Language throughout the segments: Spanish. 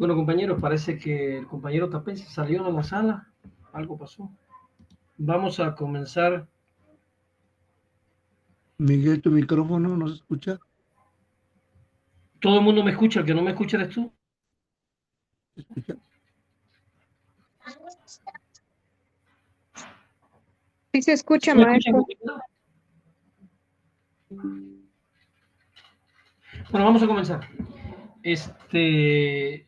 Bueno, compañeros, parece que el compañero Tapén se salió de la sala. Algo pasó. Vamos a comenzar. Miguel, tu micrófono no se escucha. Todo el mundo me escucha, el que no me escucha eres tú. ¿Se escucha? Sí se escucha, ¿Sí me escuchan? maestro. Bueno, vamos a comenzar. Este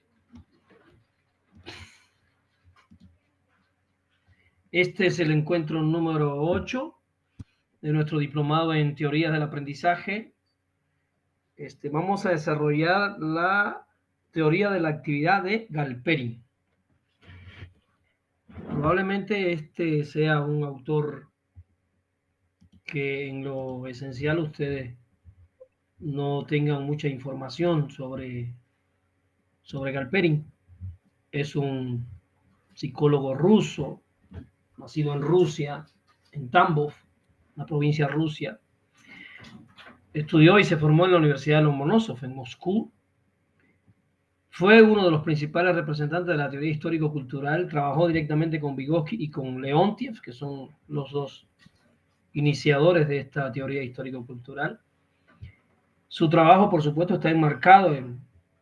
es el encuentro número 8 de nuestro diplomado en teorías del aprendizaje. Vamos a desarrollar la teoría de la actividad de Galperin. Probablemente este sea un autor que en lo esencial ustedes no tengan mucha información sobre Galperin. Es un psicólogo ruso, nacido en Rusia, en Tambov, una provincia rusa. Estudió y se formó en la Universidad de Lomonosov, en Moscú. Fue uno de los principales representantes de la teoría histórico-cultural. Trabajó directamente con Vygotsky y con Leontiev, que son los dos iniciadores de esta teoría histórico-cultural. Su trabajo, por supuesto, está enmarcado en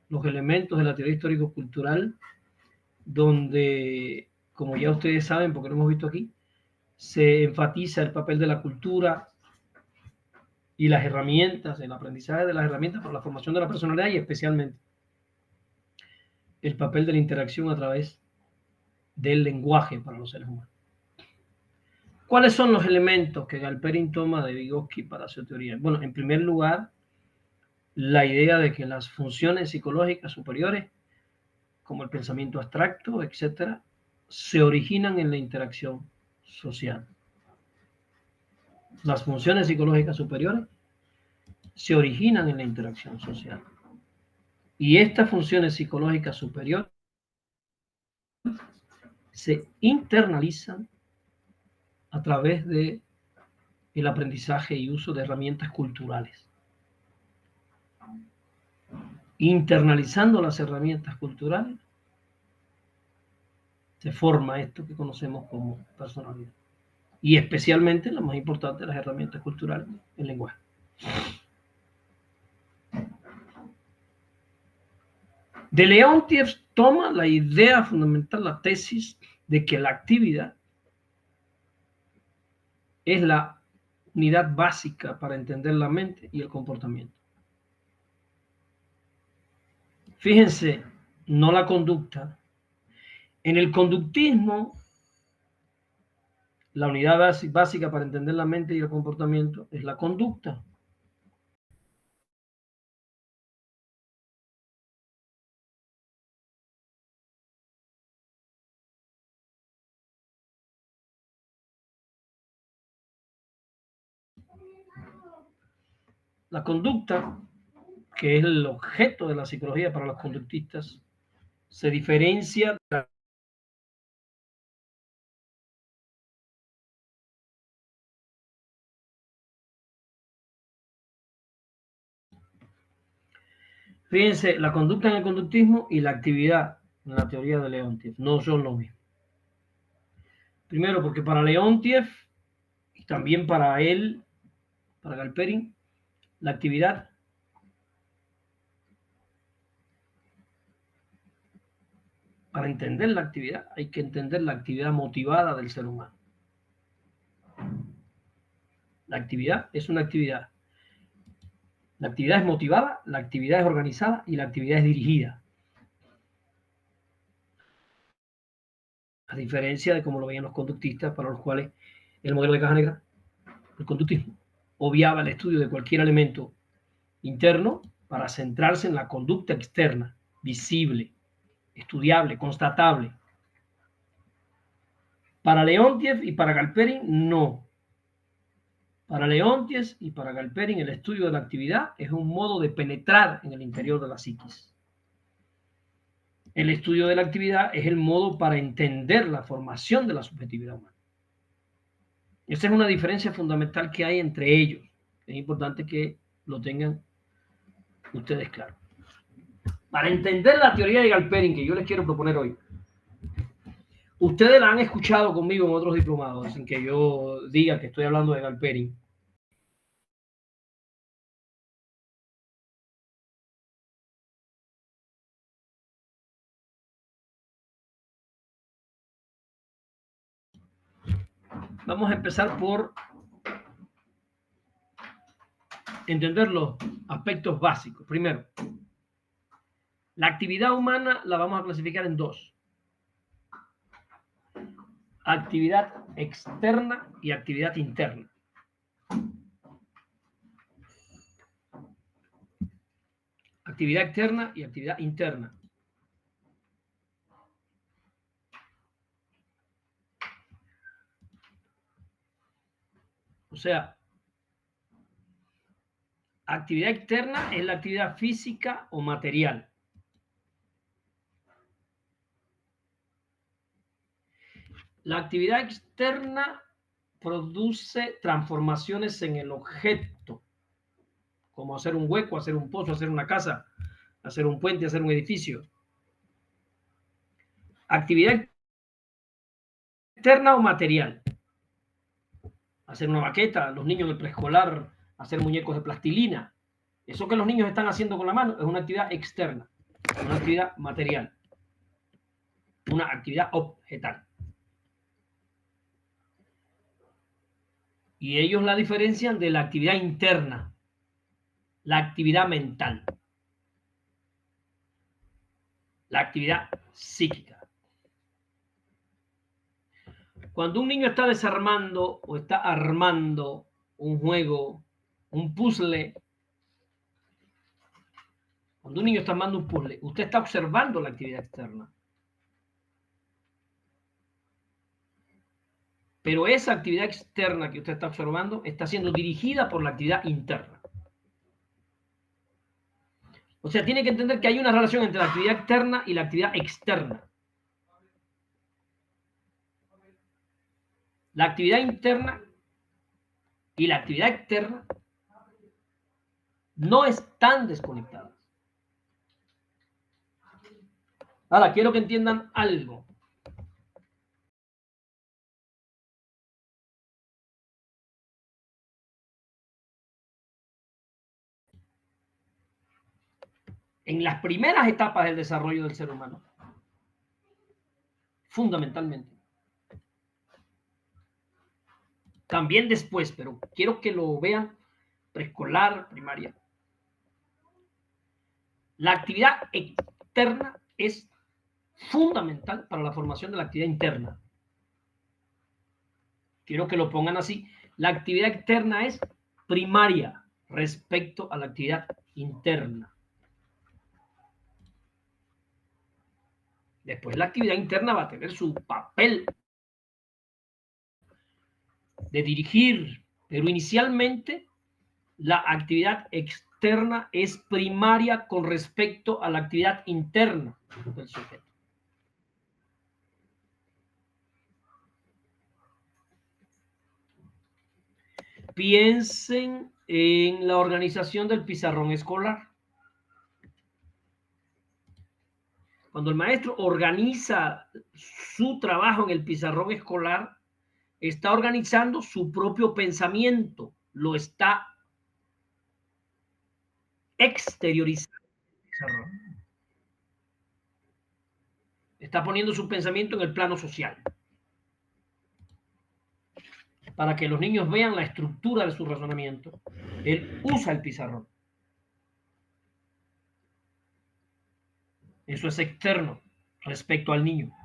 los elementos de la teoría histórico-cultural, donde, como ya ustedes saben, porque lo hemos visto aquí, se enfatiza el papel de la cultura y las herramientas, el aprendizaje de las herramientas para la formación de la personalidad y especialmente el papel de la interacción a través del lenguaje para los seres humanos. ¿Cuáles son los elementos que Galperin toma de Vygotsky para su teoría? Bueno, en primer lugar, la idea de que las funciones psicológicas superiores, como el pensamiento abstracto, etcétera, se originan en la interacción social. Las funciones psicológicas superiores se originan en la interacción social. Y estas funciones psicológicas superiores se internalizan a través de el aprendizaje y uso de herramientas culturales. Internalizando las herramientas culturales, se forma esto que conocemos como personalidad. Y especialmente, la más importante, las herramientas culturales, el lenguaje. De Leontiev toma la idea fundamental, la tesis de que la actividad es la unidad básica para entender la mente y el comportamiento. Fíjense, no la conducta. En el conductismo, la unidad básica para entender la mente y el comportamiento es la conducta. La conducta, que es el objeto de la psicología para los conductistas, se diferencia de la... Fíjense, la conducta en el conductismo y la actividad en la teoría de Leontiev no son lo mismo. Primero, porque para Leontiev y también para él, para Galperin, la actividad para entender la actividad hay que entender la actividad motivada del ser humano. La actividad es una actividad. La actividad es motivada, la actividad es organizada y la actividad es dirigida. A diferencia de como lo veían los conductistas, para los cuales el modelo de caja negra, el conductismo, obviaba el estudio de cualquier elemento interno para centrarse en la conducta externa, visible, estudiable, constatable. Para Leontiev y para Galperin, no. Para Leontiev y para Galperin, el estudio de la actividad es un modo de penetrar en el interior de la psiquis. El estudio de la actividad es el modo para entender la formación de la subjetividad humana. Esa es una diferencia fundamental que hay entre ellos. Es importante que lo tengan ustedes claro. Para entender la teoría de Galperin que yo les quiero proponer hoy, ustedes la han escuchado conmigo en otros diplomados, sin que yo diga que estoy hablando de Galperin. Vamos a empezar por entender los aspectos básicos. Primero, la actividad humana la vamos a clasificar en dos: actividad externa y actividad interna. Actividad externa y actividad interna. O sea, actividad externa es la actividad física o material. La actividad externa produce transformaciones en el objeto, como hacer un hueco, hacer un pozo, hacer una casa, hacer un puente, hacer un edificio. Actividad externa o material: hacer una maqueta, los niños del preescolar, hacer muñecos de plastilina. Eso que los niños están haciendo con la mano es una actividad externa, una actividad material, una actividad objetal. Y ellos la diferencian de la actividad interna, la actividad mental, la actividad psíquica. Cuando un niño está desarmando o está armando un juego, un puzzle, cuando un niño está armando un puzzle, usted está observando la actividad externa. Pero esa actividad externa que usted está observando está siendo dirigida por la actividad interna. O sea, tiene que entender que hay una relación entre la actividad externa y la actividad externa. La actividad interna y la actividad externa no están desconectadas. Ahora, quiero que entiendan algo. En las primeras etapas del desarrollo del ser humano, fundamentalmente, también después, pero quiero que lo vean: preescolar, primaria, la actividad externa es fundamental para la formación de la actividad interna. Quiero que lo pongan así: la actividad externa es primaria respecto a la actividad interna. Después la actividad interna va a tener su papel de dirigir, pero inicialmente la actividad externa es primaria con respecto a la actividad interna del sujeto. Piensen en la organización del pizarrón escolar. Cuando el maestro organiza su trabajo en el pizarrón escolar, está organizando su propio pensamiento, lo está exteriorizando. Está poniendo su pensamiento en el plano social, para que los niños vean la estructura de su razonamiento. Él usa el pizarrón. Eso es externo respecto al niño.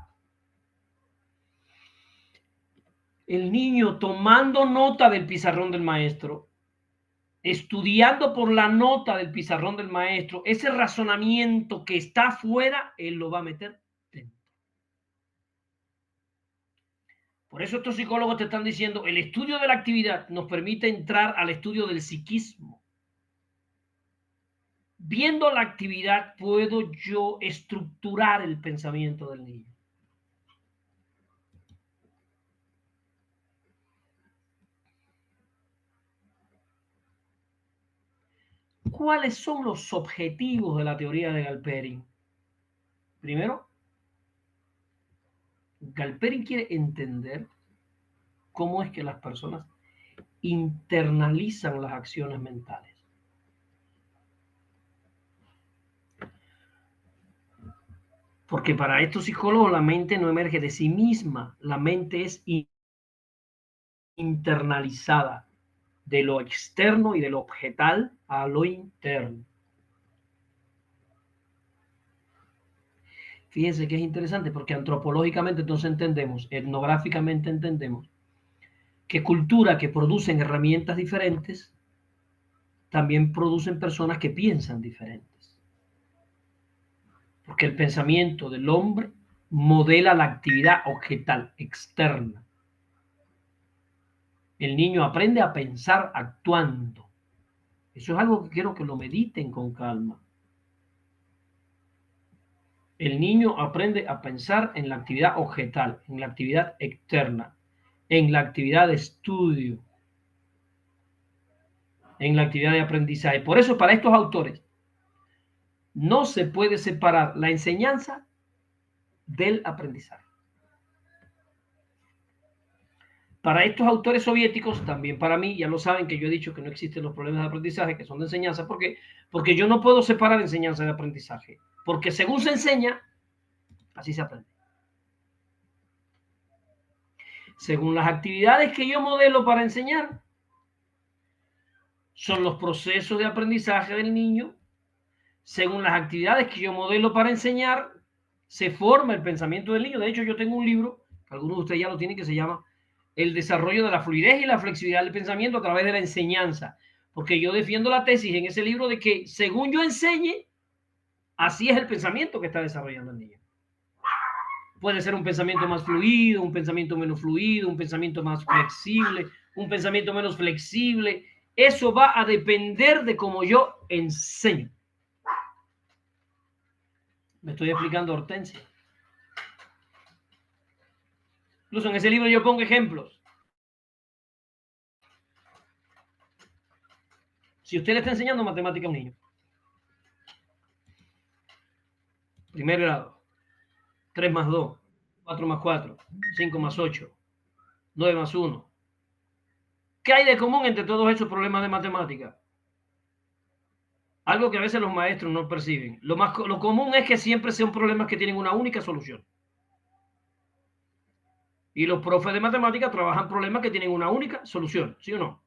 El niño, tomando nota del pizarrón del maestro, estudiando por la nota del pizarrón del maestro, ese razonamiento que está afuera, él lo va a meter dentro. Por eso estos psicólogos te están diciendo: el estudio de la actividad nos permite entrar al estudio del psiquismo. Viendo la actividad puedo yo estructurar el pensamiento del niño. ¿cuáles son los objetivos de la teoría de Galperin? Primero, Galperin quiere entender cómo es que las personas internalizan las acciones mentales. Porque para estos psicólogos la mente no emerge de sí misma, la mente es internalizada de lo externo y de lo objetal a lo interno. Fíjense que es interesante porque antropológicamente entonces entendemos, etnográficamente entendemos, que cultura que producen herramientas diferentes también producen personas que piensan diferentes. Porque el pensamiento del hombre modela la actividad objetal externa. El niño aprende a pensar actuando. Eso es algo que quiero que lo mediten con calma. El niño aprende a pensar en la actividad objetal, en la actividad externa, en la actividad de estudio, en la actividad de aprendizaje. Por eso, para estos autores, no se puede separar la enseñanza del aprendizaje. Para estos autores soviéticos, también para mí, ya lo saben que yo he dicho que no existen los problemas de aprendizaje, que son de enseñanza. ¿Por qué? Porque yo no puedo separar enseñanza de aprendizaje. Porque según se enseña, así se aprende. Según las actividades que yo modelo para enseñar, son los procesos de aprendizaje del niño. Según las actividades que yo modelo para enseñar, se forma el pensamiento del niño. De hecho, yo tengo un libro, que algunos de ustedes ya lo tienen, que se llama El desarrollo de la fluidez y la flexibilidad del pensamiento a través de la enseñanza. Porque yo defiendo la tesis en ese libro de que según yo enseñe, así es el pensamiento que está desarrollando el niño. Puede ser un pensamiento más fluido, un pensamiento menos fluido, un pensamiento más flexible, un pensamiento menos flexible. Eso va a depender de cómo yo enseño. Me estoy explicando, Hortensia. Incluso en ese libro yo pongo ejemplos. Si usted le está enseñando matemática a un niño, primer grado, 3 más 2, 4 más 4, 5 más 8, 9 más 1. ¿Qué hay de común entre todos esos problemas de matemática? Algo que a veces los maestros no perciben. Lo común es que siempre son problemas que tienen una única solución. Y los profes de matemática trabajan problemas que tienen una única solución, ¿sí o no?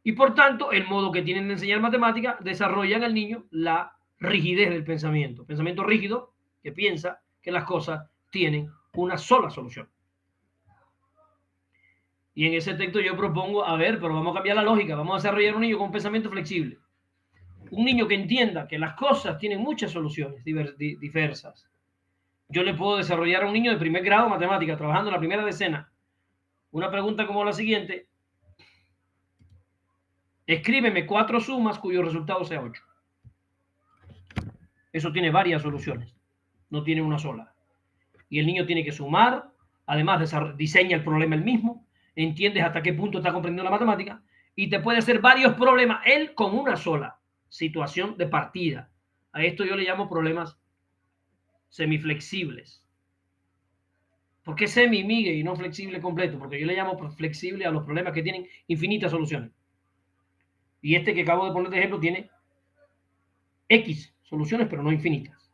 Y por tanto, el modo que tienen de enseñar matemática desarrolla en el niño la rigidez del pensamiento. Pensamiento rígido que piensa que las cosas tienen una sola solución. Y en ese texto yo propongo, a ver, pero vamos a cambiar la lógica, vamos a desarrollar un niño con un pensamiento flexible. Un niño que entienda que las cosas tienen muchas soluciones diversas. Yo le puedo desarrollar a un niño de primer grado matemática, trabajando en la primera decena, una pregunta como la siguiente. Escríbeme 4 sumas cuyo resultado sea 8. Eso tiene varias soluciones, no tiene una sola. Y el niño tiene que sumar, además diseña el problema él mismo, entiendes hasta qué punto está comprendiendo la matemática y te puede hacer varios problemas él con una sola situación de partida. A esto yo le llamo problemas semiflexibles. ¿Por qué semi, Miguel, y no flexible completo? Porque yo le llamo flexible a los problemas que tienen infinitas soluciones. Y este que acabo de poner de ejemplo tiene X soluciones, pero no infinitas.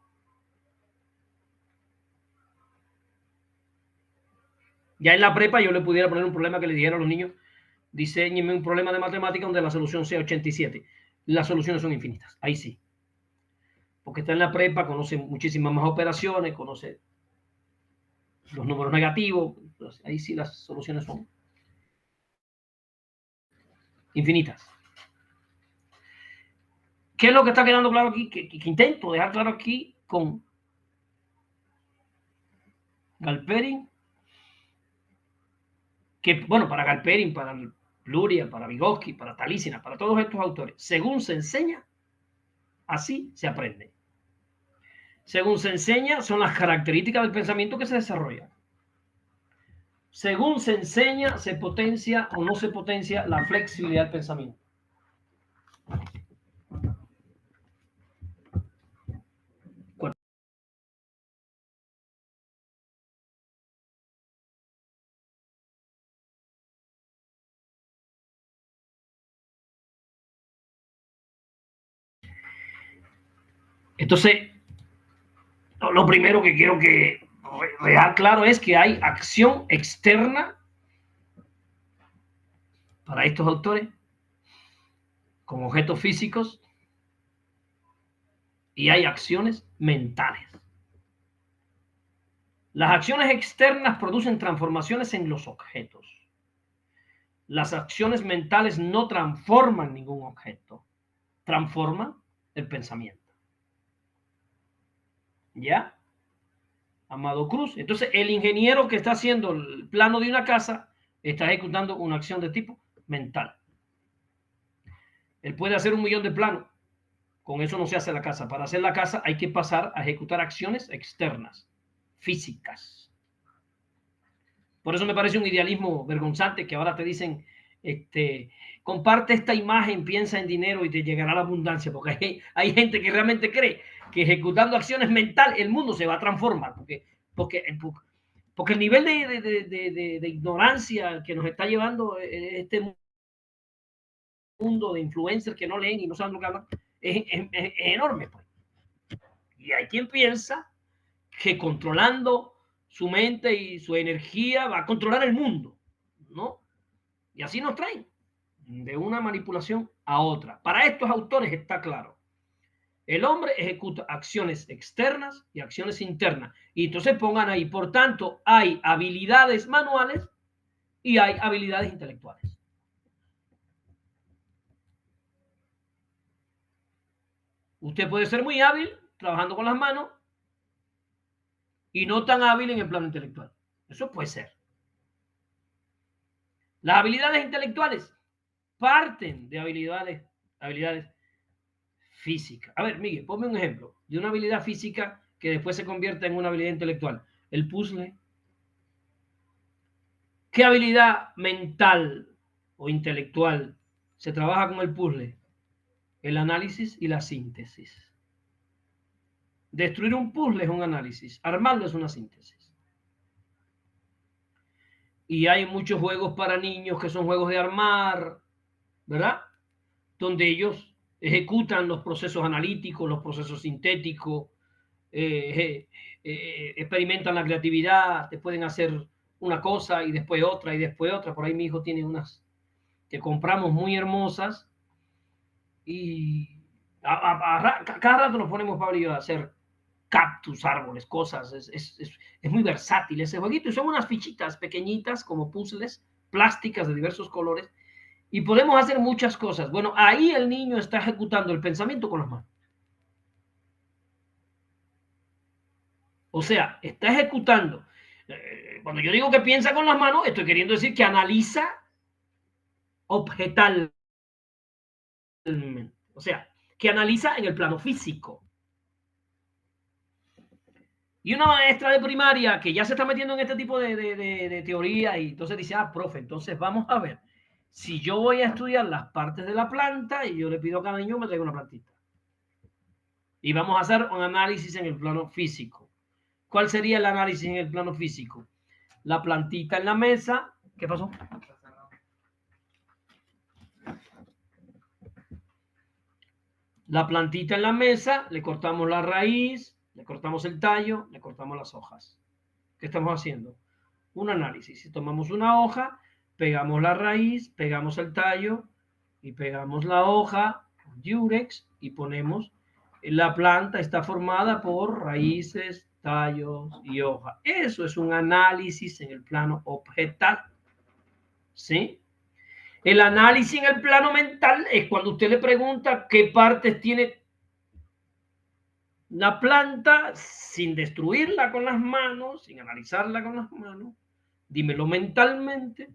Ya en la prepa yo le pudiera poner un problema que le dijera a los niños, diseñenme un problema de matemática donde la solución sea 87. Las soluciones son infinitas, ahí sí. Porque está en la prepa, conoce muchísimas más operaciones, conoce los números negativos, entonces ahí sí las soluciones son infinitas. ¿Qué es lo que está quedando claro aquí? Que intento dejar claro aquí con Galperin, que, bueno, para Galperin, para Luria, para Vygotsky, para Talísina, para todos estos autores, según se enseña, así se aprende. Según se enseña, son las características del pensamiento que se desarrollan. Según se enseña, se potencia o no se potencia la flexibilidad del pensamiento. Entonces, lo primero que quiero que dejar claro es que hay acción externa para estos autores con objetos físicos y hay acciones mentales. Las acciones externas producen transformaciones en los objetos. Las acciones mentales no transforman ningún objeto, transforman el pensamiento. ¿Ya? Amado Cruz. Entonces, el ingeniero que está haciendo el plano de una casa está ejecutando una acción de tipo mental. Él puede hacer 1 millón de planos. Con eso no se hace la casa. Para hacer la casa hay que pasar a ejecutar acciones externas, físicas. Por eso me parece un idealismo vergonzante que ahora te dicen, comparte esta imagen, piensa en dinero y te llegará la abundancia, porque hay gente que realmente cree que ejecutando acciones mentales el mundo se va a transformar, porque el nivel de ignorancia que nos está llevando este mundo de influencers que no leen y no saben lo que hablan es enorme. Pues. Y hay quien piensa que controlando su mente y su energía va a controlar el mundo, ¿no? Y así nos traen de una manipulación a otra. Para estos autores está claro. El hombre ejecuta acciones externas y acciones internas. Y entonces pongan ahí, por tanto, hay habilidades manuales y hay habilidades intelectuales. Usted puede ser muy hábil trabajando con las manos y no tan hábil en el plano intelectual. Eso puede ser. Las habilidades intelectuales parten de habilidades físicas. A ver, Miguel, ponme un ejemplo de una habilidad física que después se convierta en una habilidad intelectual. El puzzle. ¿Qué habilidad mental o intelectual se trabaja con el puzzle? El análisis y la síntesis. Destruir un puzzle es un análisis, armarlo es una síntesis. Y hay muchos juegos para niños que son juegos de armar, ¿verdad? Donde ellos ejecutan los procesos analíticos, los procesos sintéticos, experimentan la creatividad, te pueden hacer una cosa y después otra y después otra. Por ahí mi hijo tiene unas que compramos muy hermosas y cada rato nos ponemos, Pablo y yo, a hacer cactus, árboles, cosas. Es muy versátil ese jueguito y son unas fichitas pequeñitas como puzzles plásticas de diversos colores y podemos hacer muchas cosas. Bueno, ahí el niño está ejecutando el pensamiento con las manos. O sea, está ejecutando. Cuando yo digo que piensa con las manos, estoy queriendo decir que analiza objetalmente. O sea, que analiza en el plano físico. Y una maestra de primaria que ya se está metiendo en este tipo de teoría y entonces dice, profe, entonces vamos a ver. Si yo voy a estudiar las partes de la planta y yo le pido a cada niño me traiga una plantita. Y vamos a hacer un análisis en el plano físico. ¿Cuál sería el análisis en el plano físico? La plantita en la mesa. ¿Qué pasó? La plantita en la mesa, le cortamos la raíz, le cortamos el tallo, le cortamos las hojas. ¿Qué estamos haciendo? Un análisis. Si tomamos una hoja, pegamos la raíz, pegamos el tallo y pegamos la hoja con Durex y ponemos la planta está formada por raíces, tallos y hojas. Eso es un análisis en el plano objetal. ¿Sí? El análisis en el plano mental es cuando usted le pregunta qué partes tiene la planta sin destruirla con las manos, sin analizarla con las manos. Dímelo mentalmente.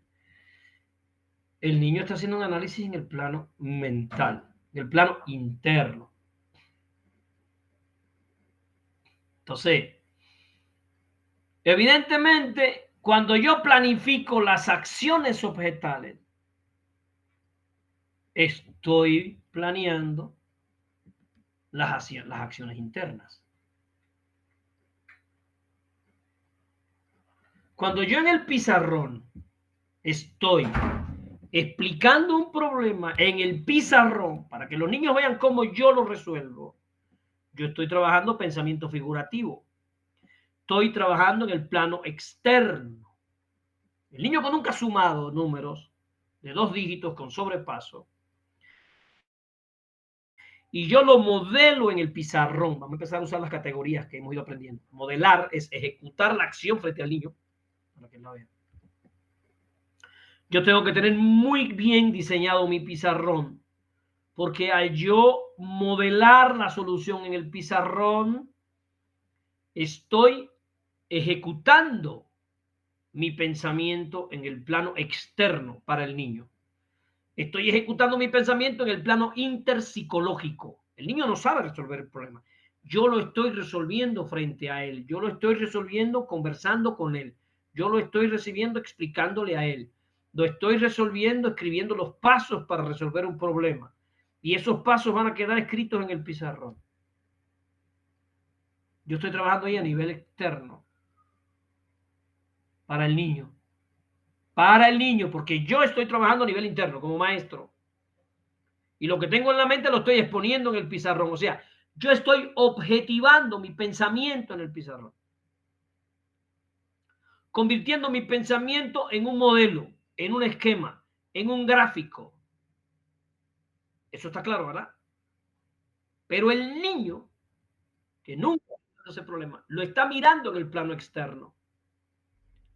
El niño está haciendo un análisis en el plano mental, en el plano interno. Entonces, evidentemente, cuando yo planifico las acciones objetales, estoy planeando las acciones internas. Cuando yo en el pizarrón estoy explicando un problema en el pizarrón para que los niños vean cómo yo lo resuelvo, Yo estoy trabajando pensamiento figurativo. Estoy trabajando en el plano externo. El niño que nunca ha sumado números de 2 dígitos con sobrepaso, y yo lo modelo en el pizarrón. Vamos a empezar a usar las categorías que hemos ido aprendiendo. Modelar es ejecutar la acción frente al niño, para que la vean. Yo tengo que tener muy bien diseñado mi pizarrón, porque al yo modelar la solución en el pizarrón, estoy ejecutando mi pensamiento en el plano externo para el niño. Estoy ejecutando mi pensamiento en el plano interpsicológico. El niño no sabe resolver el problema. Yo lo estoy resolviendo frente a él. Yo lo estoy resolviendo conversando con él. Yo lo estoy recibiendo explicándole a él. Lo estoy resolviendo escribiendo los pasos para resolver un problema. Y esos pasos van a quedar escritos en el pizarrón. Yo estoy trabajando ahí a nivel externo para el niño. Para el niño, porque yo estoy trabajando a nivel interno como maestro. Y lo que tengo en la mente lo estoy exponiendo en el pizarrón. O sea, yo estoy objetivando mi pensamiento en el pizarrón. Convirtiendo mi pensamiento en un modelo, en un esquema, en un gráfico. Eso está claro, ¿verdad? Pero el niño, que nunca ha ese problema, lo está mirando en el plano externo.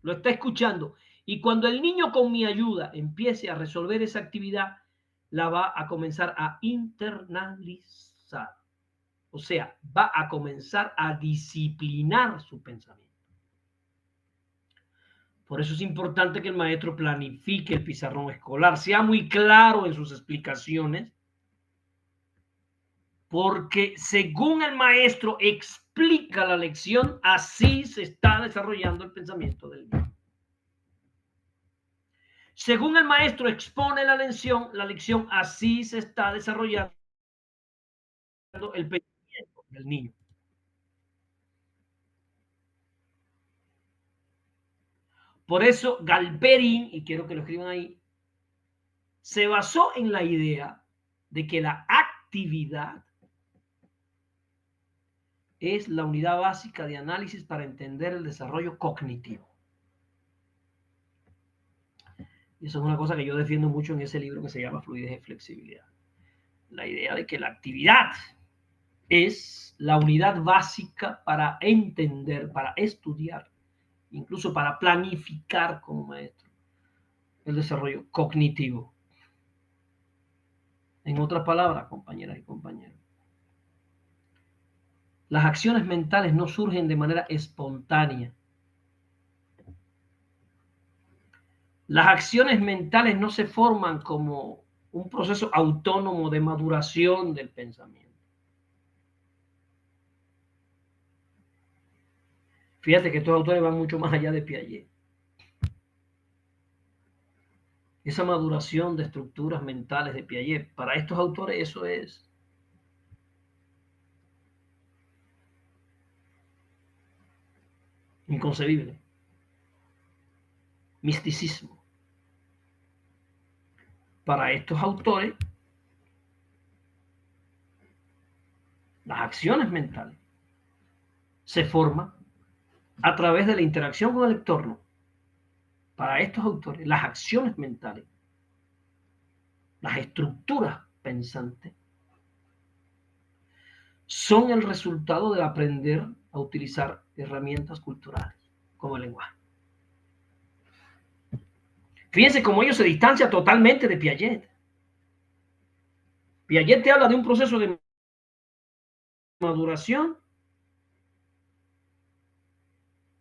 Lo está escuchando. Y cuando el niño con mi ayuda empiece a resolver esa actividad, la va a comenzar a internalizar. O sea, va a comenzar a disciplinar su pensamiento. Por eso es importante que el maestro planifique el pizarrón escolar, sea muy claro en sus explicaciones, porque según el maestro explica la lección, así se está desarrollando el pensamiento del niño. Según el maestro expone la lección así se está desarrollando el pensamiento del niño. Por eso Galperín, y quiero que lo escriban ahí, se basó en la idea de que la actividad es la unidad básica de análisis para entender el desarrollo cognitivo. Y eso es una cosa que yo defiendo mucho en ese libro que se llama Fluidez y Flexibilidad. La idea de que la actividad es la unidad básica para entender, para estudiar, incluso para planificar como maestro el desarrollo cognitivo. En otras palabras, compañeras y compañeros, las acciones mentales no surgen de manera espontánea. Las acciones mentales no se forman como un proceso autónomo de maduración del pensamiento. Fíjate que estos autores van mucho más allá de Piaget. Esa maduración de estructuras mentales de Piaget, para estos autores eso es inconcebible. Misticismo. Para estos autores, las acciones mentales se forman a través de la interacción con el entorno. Para estos autores, las acciones mentales, las estructuras pensantes, son el resultado de aprender a utilizar herramientas culturales como el lenguaje. Fíjense cómo ellos se distancian totalmente de Piaget. Piaget te habla de un proceso de maduración,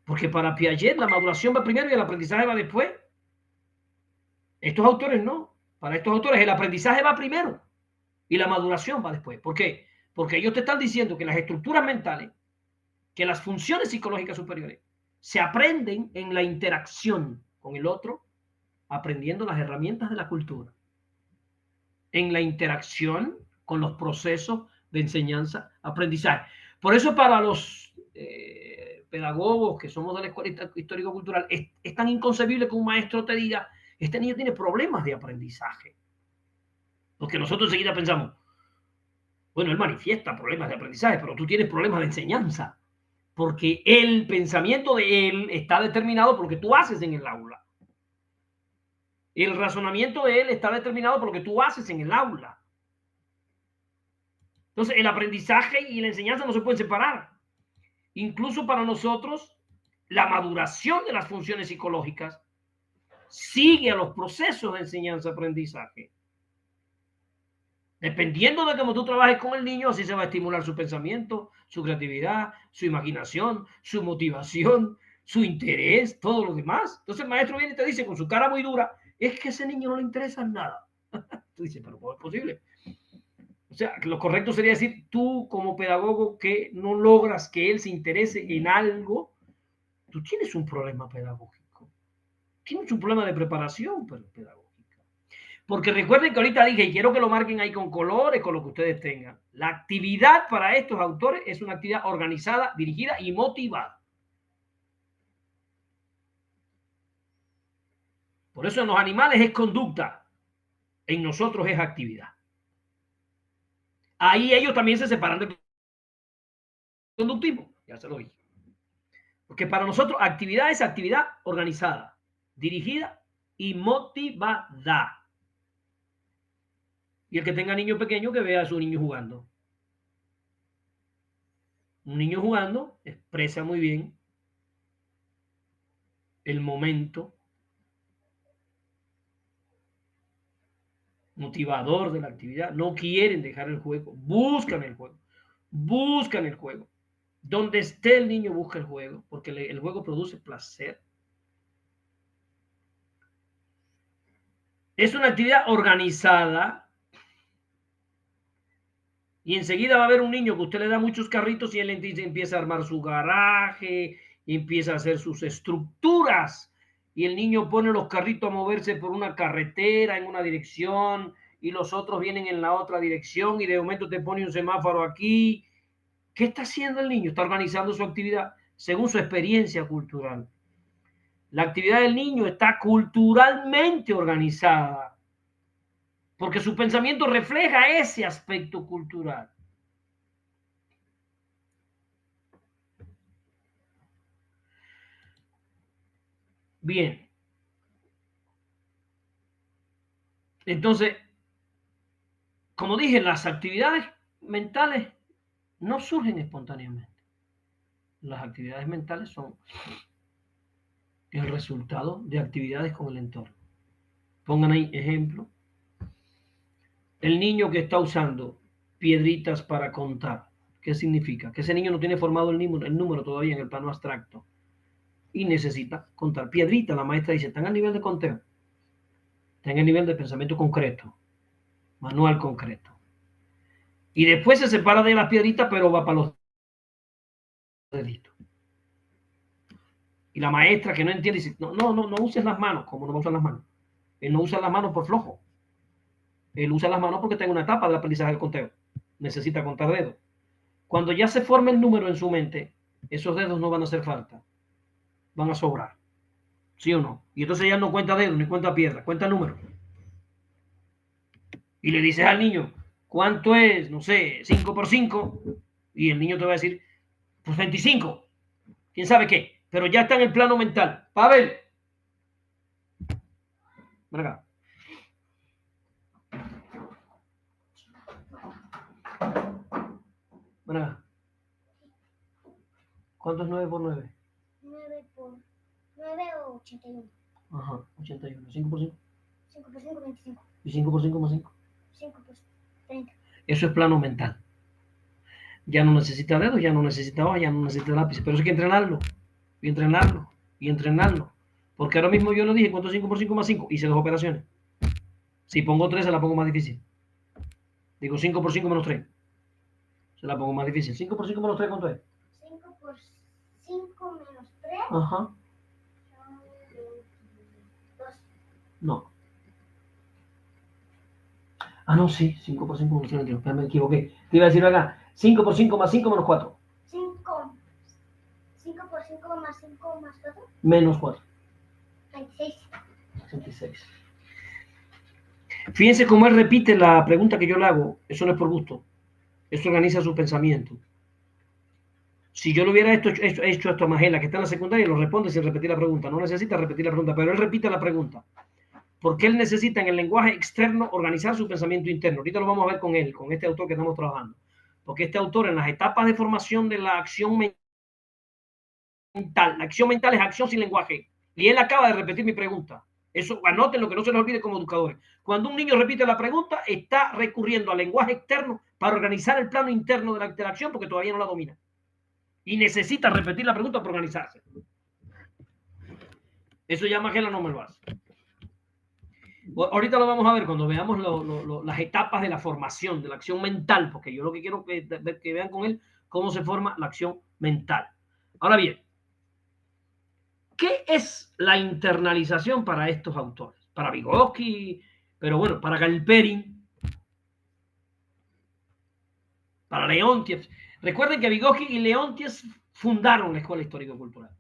porque para Piaget la maduración va primero y el aprendizaje va después. Estos autores no. Para estos autores el aprendizaje va primero y la maduración va después. ¿Por qué? Porque ellos te están diciendo que las estructuras mentales, que las funciones psicológicas superiores, se aprenden en la interacción con el otro, aprendiendo las herramientas de la cultura. En la interacción con los procesos de enseñanza, aprendizaje. Por eso para los pedagogos que somos de la escuela histórico-cultural, es tan inconcebible que un maestro te diga, este niño tiene problemas de aprendizaje. Porque nosotros enseguida pensamos, Bueno, él manifiesta problemas de aprendizaje, pero tú tienes problemas de enseñanza, porque el pensamiento de él está determinado por lo que tú haces en el aula. El razonamiento de él está determinado por lo que tú haces en el aula. Entonces, el aprendizaje y la enseñanza no se pueden separar. Incluso para nosotros, la maduración de las funciones psicológicas sigue a los procesos de enseñanza-aprendizaje. Dependiendo de cómo tú trabajes con el niño, así se va a estimular su pensamiento, su creatividad, su imaginación, su motivación, su interés, todo lo demás. Entonces el maestro viene y te dice con su cara muy dura, es que a ese niño no le interesa nada. Tú dices, pero ¿cómo es posible? O sea, lo correcto sería decir, tú como pedagogo que no logras que él se interese en algo, tú tienes un problema pedagógico. Tienes un problema de preparación pedagógica. Porque recuerden que ahorita dije, y quiero que lo marquen ahí con colores, con lo que ustedes tengan. La actividad para estos autores es una actividad organizada, dirigida y motivada. Por eso en los animales es conducta, en nosotros es actividad. Ahí ellos también se separan del conductivo, ya se lo dije. Porque para nosotros actividad es actividad organizada, dirigida y motivada. Y el que tenga niño pequeño que vea a su niño jugando. Un niño jugando expresa muy bien el momento motivador de la actividad. No quieren dejar el juego, buscan el juego, buscan el juego. Donde esté el niño busca el juego, porque el juego produce placer. Es una actividad organizada. Y enseguida va a haber un niño que usted le da muchos carritos y él empieza a armar su garaje, y empieza a hacer sus estructuras. Y el niño pone los carritos a moverse por una carretera en una dirección y los otros vienen en la otra dirección y de momento te pone un semáforo aquí. ¿Qué está haciendo el niño? Está organizando su actividad según su experiencia cultural. La actividad del niño está culturalmente organizada porque su pensamiento refleja ese aspecto cultural. Bien. Entonces, como dije, las actividades mentales no surgen espontáneamente. Las actividades mentales son el resultado de actividades con el entorno. Pongan ahí ejemplo. El niño que está usando piedritas para contar. ¿Qué significa? Que ese niño no tiene formado el número todavía en el plano abstracto y necesita contar. Piedrita, la maestra dice, están al nivel de conteo. Están en el nivel de pensamiento concreto, manual concreto. Y después se separa de las piedritas, pero va para los deditos. Y la maestra que no entiende dice, no uses las manos. ¿Cómo no va a usar las manos? Él no usa las manos por flojo. Él usa las manos porque está en una etapa del aprendizaje del conteo. Necesita contar dedos. Cuando ya se forma el número en su mente, esos dedos no van a hacer falta. Van a sobrar. ¿Sí o no? Y entonces ya no cuenta dedos ni cuenta piedra, cuenta número. Y le dices al niño, ¿cuánto es? No sé, 5 por 5. Y el niño te va a decir, pues 25. ¿Quién sabe qué? Pero ya está en el plano mental. Pavel. Ven acá. Ven acá. ¿Cuánto es 9 por 9? 9 por 9 o 81. Ajá, 81. 5 por 5. 5 por 5, 25. ¿Y 5 por 5 más 5? 5 por 30. Eso es plano mental. Ya no necesita dedos, ya no necesita hoja, ya no necesita lápiz. Pero eso hay que entrenarlo. Y entrenarlo. Y entrenarlo. Porque ahora mismo yo le dije, ¿cuánto es 5 por 5 más 5? Hice 2 operaciones. Si pongo 3, se la pongo más difícil. Digo 5 por 5 menos 3. Se la pongo más difícil. 5 por 5 menos 3, ¿cuánto es? 5 por 5 menos 3. Ajá. Son 22. No. Ah, no, sí. 5 por 5 menos 3, 22. Me equivoqué. Te iba a decir acá. 5 por 5 más 5 menos 4. 5 por 5 más 5 más 4. Menos 4. 26. 66. Fíjense cómo él repite la pregunta que yo le hago. Eso no es por gusto. Eso organiza su pensamiento. Si yo lo hubiera hecho a Magela, que está en la secundaria, lo responde sin repetir la pregunta. No necesita repetir la pregunta, pero él repite la pregunta. Porque él necesita en el lenguaje externo organizar su pensamiento interno. Ahorita lo vamos a ver con él, con este autor que estamos trabajando. Porque este autor en las etapas de formación de la acción mental, la acción mental es acción sin lenguaje. Y él acaba de repetir mi pregunta. Eso, anoten lo que no se les olvide como educadores. Cuando un niño repite la pregunta, está recurriendo al lenguaje externo para organizar el plano interno de la acción porque todavía no la domina. Y necesita repetir la pregunta para organizarse. Eso ya Magela no me lo hace. Ahorita lo vamos a ver cuando veamos las etapas de la formación, de la acción mental, porque yo lo que quiero que vean con él cómo se forma la acción mental. Ahora bien, ¿qué es la internalización para estos autores? Para Vygotsky, pero bueno, para Galperin, para Leontief. Recuerden que Vygotsky y Leontief fundaron la Escuela Histórico-Cultural.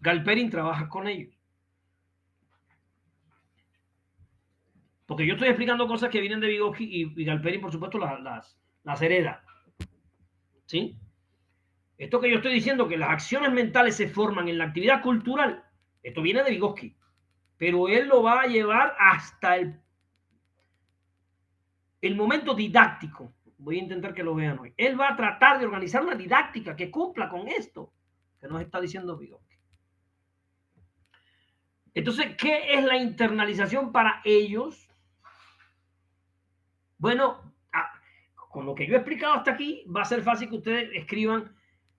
Galperin trabaja con ellos. Porque yo estoy explicando cosas que vienen de Vygotsky y Galperin, por supuesto, las hereda. ¿Sí? Esto que yo estoy diciendo, que las acciones mentales se forman en la actividad cultural, esto viene de Vygotsky. Pero él lo va a llevar hasta el momento didáctico. Voy a intentar que lo vean hoy. Él va a tratar de organizar una didáctica que cumpla con esto que nos está diciendo Vygotsky. Entonces, ¿qué es la internalización para ellos? Bueno, con lo que yo he explicado hasta aquí, va a ser fácil que ustedes escriban.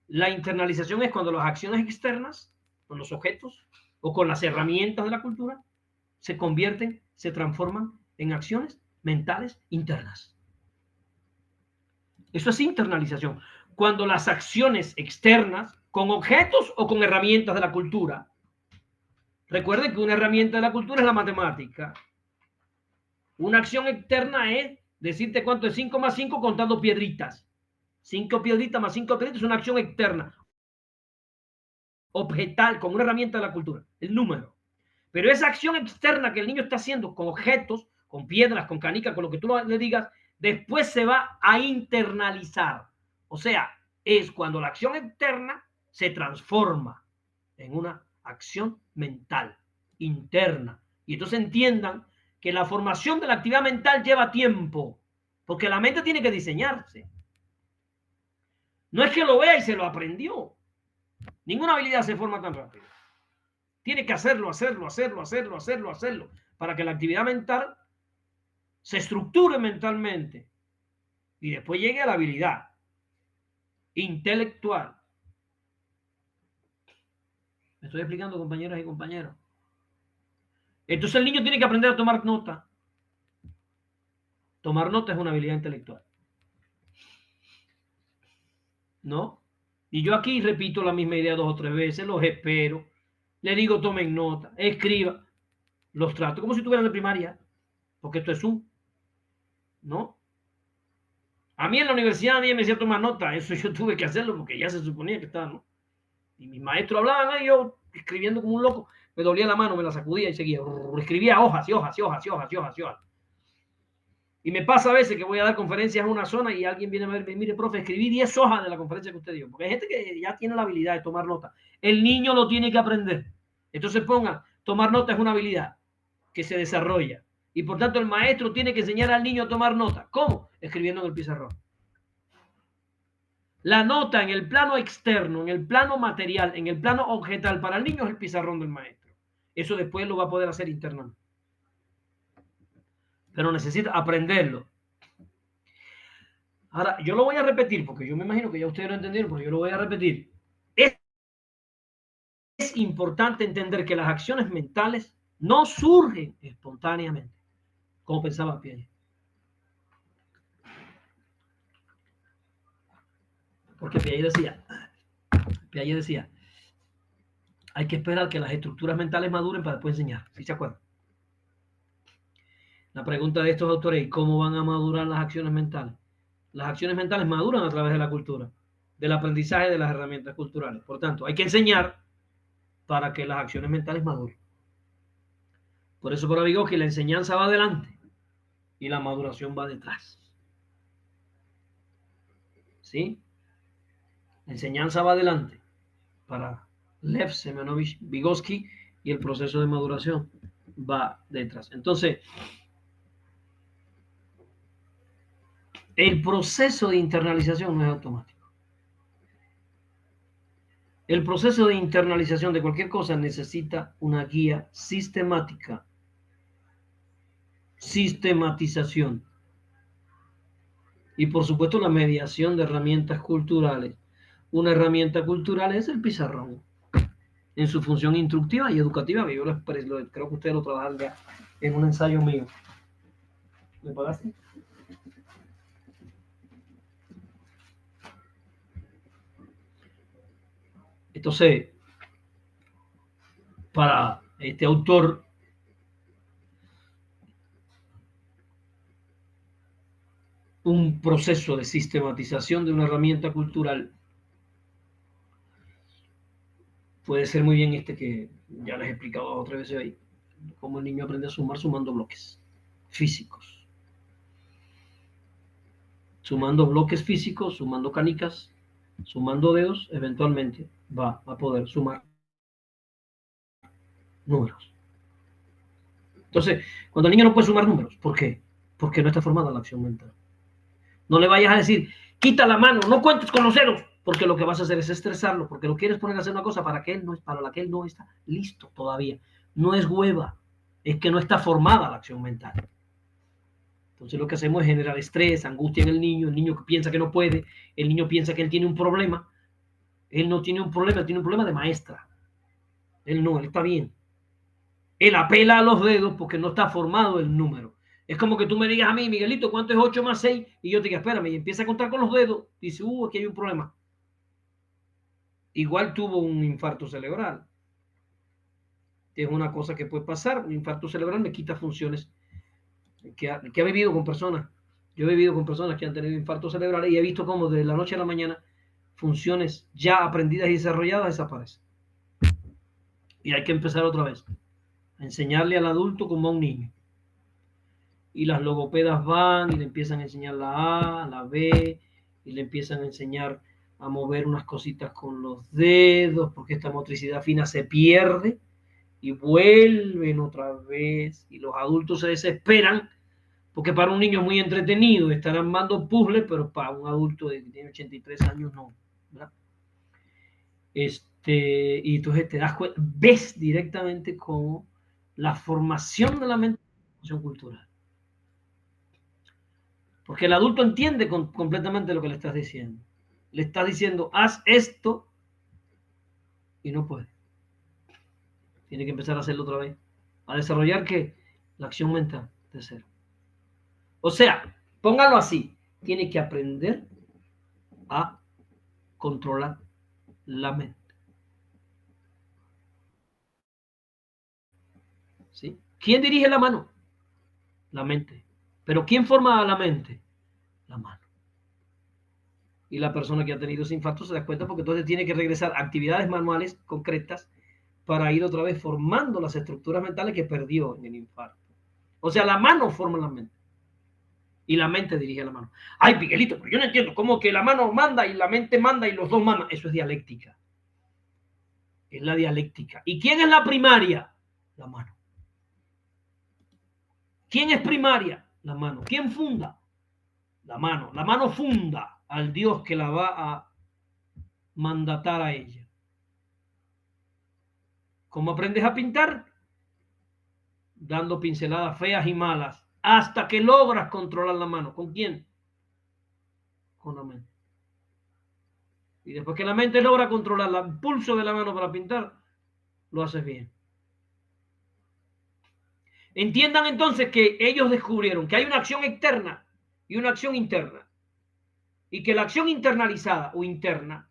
La internalización es cuando las acciones externas, con los objetos o con las herramientas de la cultura, se convierten, se transforman en acciones mentales internas. Eso es internalización. Cuando las acciones externas, con objetos o con herramientas de la cultura, recuerden que una herramienta de la cultura es la matemática. Una acción externa es decirte cuánto es 5 más 5 contando piedritas. 5 piedritas más 5 piedritas es una acción externa. Objetal, con una herramienta de la cultura, el número. Pero esa acción externa que el niño está haciendo con objetos, con piedras, con canicas, con lo que tú le digas, después se va a internalizar. O sea, es cuando la acción externa se transforma en una acción mental, interna. Y entonces entiendan que la formación de la actividad mental lleva tiempo, porque la mente tiene que diseñarse. No es que lo vea y se lo aprendió. Ninguna habilidad se forma tan rápido. Tiene que hacerlo, para que la actividad mental se estructure mentalmente y después llegue a la habilidad intelectual. ¿Me estoy explicando, compañeras y compañeros? Entonces el niño tiene que aprender a tomar nota. Tomar nota es una habilidad intelectual. ¿No? Y yo aquí repito la misma idea 2 o 3 veces, los espero, le digo tomen nota, escriba, los trato como si estuvieran de primaria, porque esto es ¿no? A mí en la universidad nadie me decía tomar nota, eso yo tuve que hacerlo porque ya se suponía que estaba, ¿no? Y mis maestros hablaban, yo escribiendo como un loco, me dolía la mano, me la sacudía y seguía, escribía hojas y hojas y hojas y hojas y hojas y hojas. Y me pasa a veces que voy a dar conferencias en una zona y alguien viene a ver, mire, profe, escribí 10 hojas de la conferencia que usted dio, porque hay gente que ya tiene la habilidad de tomar nota. El niño lo tiene que aprender. Entonces pongan, tomar nota es una habilidad que se desarrolla. Y por tanto el maestro tiene que enseñar al niño a tomar nota. ¿Cómo? Escribiendo en el pizarrón. La nota en el plano externo, en el plano material, en el plano objetal para el niño es el pizarrón del maestro. Eso después lo va a poder hacer internamente. Pero necesita aprenderlo. Ahora, yo lo voy a repetir, porque yo me imagino que ya ustedes lo entendieron, pero yo lo voy a repetir. Es importante entender que las acciones mentales no surgen espontáneamente, como pensaba Piaget. Porque Piaget decía, hay que esperar que las estructuras mentales maduren para después enseñar. ¿Sí se acuerdan? La pregunta de estos autores es, ¿cómo van a madurar las acciones mentales? Las acciones mentales maduran a través de la cultura, del aprendizaje de las herramientas culturales. Por tanto, hay que enseñar para que las acciones mentales maduren. Por eso para Vygotsky la enseñanza va adelante y la maduración va detrás. ¿sí? La enseñanza va adelante para Lev Semenovich Vygotsky y el proceso de maduración va detrás. Entonces, el proceso de internalización no es automático. El proceso de internalización de cualquier cosa necesita una guía sistemática. Sistematización. Y por supuesto la mediación de herramientas culturales. Una herramienta cultural es el pizarrón, en su función instructiva y educativa. Yo creo que ustedes lo trabajan ya en un ensayo mío. ¿Me pagaste? Entonces, para este autor, un proceso de sistematización de una herramienta cultural puede ser muy bien este que ya les he explicado otra vez ahí, cómo el niño aprende a sumar sumando bloques físicos. Sumando bloques físicos, sumando canicas, sumando dedos, eventualmente va a poder sumar números. Entonces, cuando el niño no puede sumar números, ¿por qué? Porque no está formada la acción mental. No le vayas a decir, quita la mano, no cuentes con los dedos, porque lo que vas a hacer es estresarlo, porque lo quieres poner a hacer una cosa para la que él no está listo todavía. No es hueva, es que no está formada la acción mental. Entonces lo que hacemos es generar estrés, angustia en el niño que piensa que no puede, el niño piensa que él tiene un problema. Él no tiene un problema, él tiene un problema de maestra. Él está bien. Él apela a los dedos porque no está formado el número. Es como que tú me digas a mí, Miguelito, ¿cuánto es 8 más 6? Y yo te diga, espérame, y empieza a contar con los dedos. Y dice, aquí hay un problema. Igual tuvo un infarto cerebral. Es una cosa que puede pasar. Un infarto cerebral me quita funciones. Que ha vivido con personas. Yo he vivido con personas que han tenido infarto cerebral y he visto cómo de la noche a la mañana funciones ya aprendidas y desarrolladas desaparecen. Y hay que empezar otra vez. A enseñarle al adulto como a un niño. Y las logopedas van y le empiezan a enseñar la A, la B, y le empiezan a enseñar a mover unas cositas con los dedos, porque esta motricidad fina se pierde y vuelven otra vez. Y los adultos se desesperan, porque para un niño es muy entretenido estar armando puzzles, pero para un adulto que tiene 83 años no, ¿verdad? Y entonces te das cuenta, ves directamente cómo la formación de la mente es una formación cultural. Porque el adulto entiende completamente lo que le estás diciendo. Le estás diciendo, haz esto y no puede. Tiene que empezar a hacerlo otra vez. A desarrollar ¿qué? La acción mental de cero. O sea, póngalo así. Tiene que aprender a controlar la mente. ¿Sí? ¿Quién dirige la mano? La mente. ¿Pero quién forma la mente? La mano. Y la persona que ha tenido ese infarto se da cuenta porque entonces tiene que regresar a actividades manuales concretas para ir otra vez formando las estructuras mentales que perdió en el infarto. O sea, la mano forma la mente. Y la mente dirige la mano. Ay, Miguelito, pero yo no entiendo cómo que la mano manda y la mente manda y los dos mandan. Eso es dialéctica. Es la dialéctica. ¿Y quién es la primaria? La mano. ¿Quién es primaria? La mano. ¿Quién funda? La mano. La mano funda al Dios que la va a mandatar a ella. ¿Cómo aprendes a pintar? Dando pinceladas feas y malas hasta que logras controlar la mano. ¿Con quién? Con la mente. Y después que la mente logra controlar el impulso de la mano para pintar, lo haces bien. Entiendan entonces que ellos descubrieron que hay una acción externa y una acción interna. Y que la acción internalizada o interna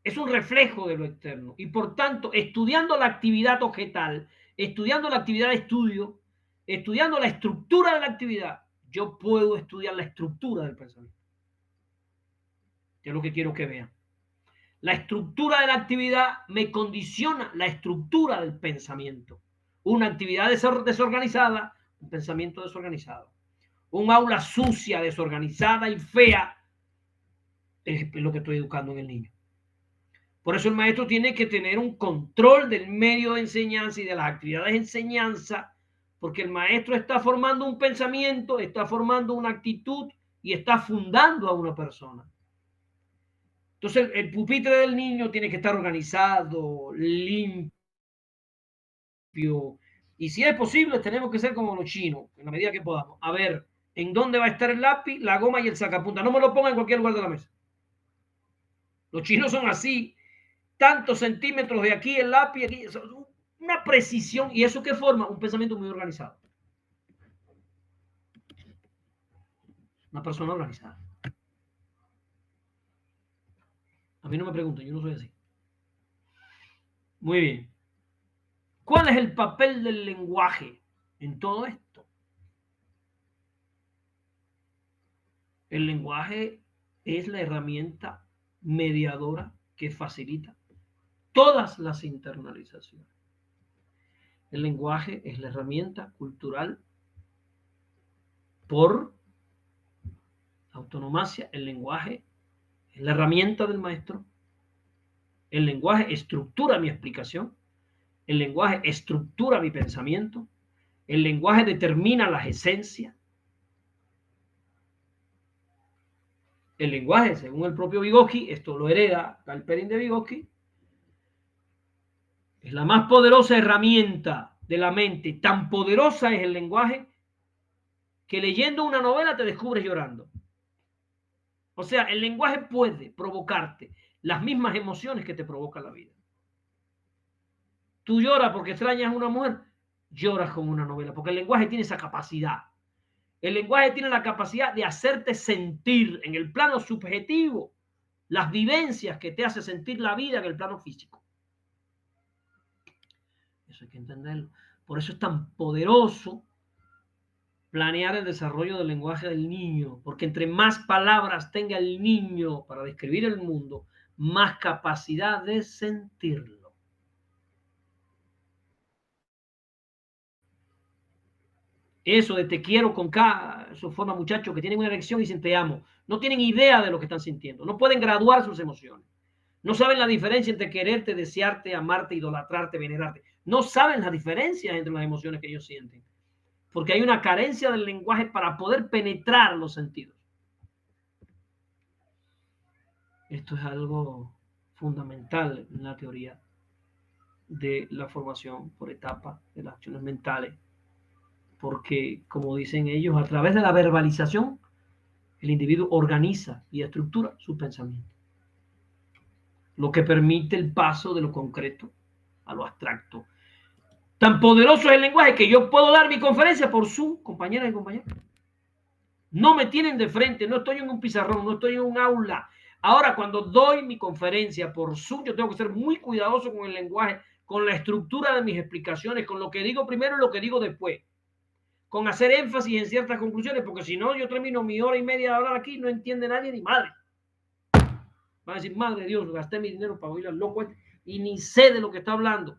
es un reflejo de lo externo. Y por tanto, estudiando la actividad objetal, estudiando la actividad de estudio, estudiando la estructura de la actividad, yo puedo estudiar la estructura del pensamiento. Que es lo que quiero que vean. La estructura de la actividad me condiciona la estructura del pensamiento. Una actividad desorganizada, un pensamiento desorganizado. Un aula sucia, desorganizada y fea, es lo que estoy educando en el niño. Por eso el maestro tiene que tener un control del medio de enseñanza y de las actividades de enseñanza, porque el maestro está formando un pensamiento, está formando una actitud y está fundando a una persona. Entonces el pupitre del niño tiene que estar organizado, limpio, y si es posible tenemos que ser como los chinos, en la medida que podamos. A ver, ¿en dónde va a estar el lápiz, la goma y el sacapunta? No me lo ponga en cualquier lugar de la mesa. Los chinos son así, tantos centímetros de aquí el lápiz, aquí, una precisión, y eso que forma un pensamiento muy organizado. Una persona organizada. A mí no me pregunten, yo no soy así. Muy bien. ¿Cuál es el papel del lenguaje en todo esto? El lenguaje es la herramienta mediadora que facilita todas las internalizaciones. El lenguaje es la herramienta cultural por autonomacia. El lenguaje es la herramienta del maestro. El lenguaje estructura mi explicación. El lenguaje estructura mi pensamiento. El lenguaje determina las esencias. El lenguaje, según el propio Vygotsky, esto lo hereda Galperin de Vygotsky, es la más poderosa herramienta de la mente. Tan poderosa es el lenguaje que leyendo una novela te descubres llorando. O sea, el lenguaje puede provocarte las mismas emociones que te provoca la vida. Tú lloras porque extrañas a una mujer, lloras con una novela, porque el lenguaje tiene esa capacidad. El lenguaje tiene la capacidad de hacerte sentir en el plano subjetivo las vivencias que te hace sentir la vida en el plano físico. Eso hay que entenderlo. Por eso es tan poderoso planear el desarrollo del lenguaje del niño, porque entre más palabras tenga el niño para describir el mundo, más capacidad de sentirlo. Eso de te quiero con K, eso forma muchachos que tienen una erección y dicen te amo. No tienen idea de lo que están sintiendo. No pueden graduar sus emociones. No saben la diferencia entre quererte, desearte, amarte, idolatrarte, venerarte. No saben la diferencia entre las emociones que ellos sienten. Porque hay una carencia del lenguaje para poder penetrar los sentidos. Esto es algo fundamental en la teoría de la formación por etapas de las acciones mentales. Porque, como dicen ellos, a través de la verbalización, el individuo organiza y estructura su pensamiento, lo que permite el paso de lo concreto a lo abstracto. Tan poderoso es el lenguaje que yo puedo dar mi conferencia por Zoom, compañeras y compañeros. No me tienen de frente, no estoy en un pizarrón, no estoy en un aula. Ahora, cuando doy mi conferencia por Zoom, yo tengo que ser muy cuidadoso con el lenguaje, con la estructura de mis explicaciones, con lo que digo primero y lo que digo después, con hacer énfasis en ciertas conclusiones, porque si no, yo termino mi hora y media de hablar aquí, no entiende nadie ni madre. Van a decir, madre Dios, gasté mi dinero para oír al loco y ni sé de lo que está hablando.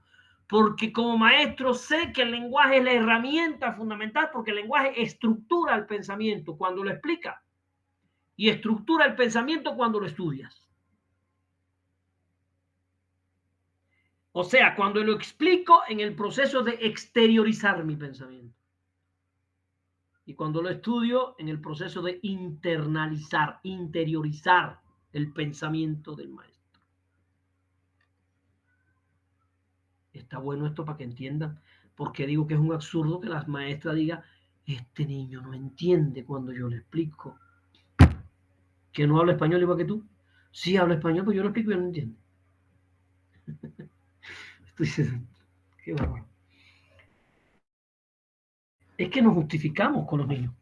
Porque como maestro sé que el lenguaje es la herramienta fundamental, porque el lenguaje estructura el pensamiento cuando lo explica y estructura el pensamiento cuando lo estudias. O sea, cuando lo explico en el proceso de exteriorizar mi pensamiento. Y cuando lo estudio en el proceso de internalizar, interiorizar el pensamiento del maestro. Está bueno esto para que entiendan, porque digo que es un absurdo que la maestra diga, este niño no entiende cuando yo le explico. ¿Que no habla español igual que tú? Sí habla español, pero yo lo explico y yo no entiendo. Qué bárbaro. Es que nos justificamos con los niños.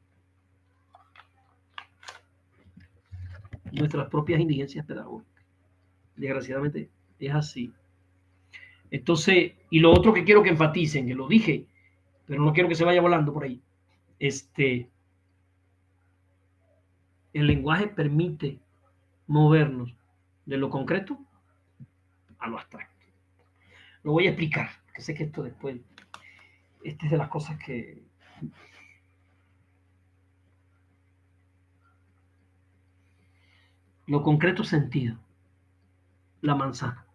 Nuestras propias indigencias pedagógicas. Desgraciadamente es así. Entonces, y lo otro que quiero que enfaticen, que lo dije, pero no quiero que se vaya volando por ahí. El lenguaje permite movernos de lo concreto a lo abstracto. Lo voy a explicar, que sé que esto después, esta es de las cosas que... Lo concreto sentido. La manzana.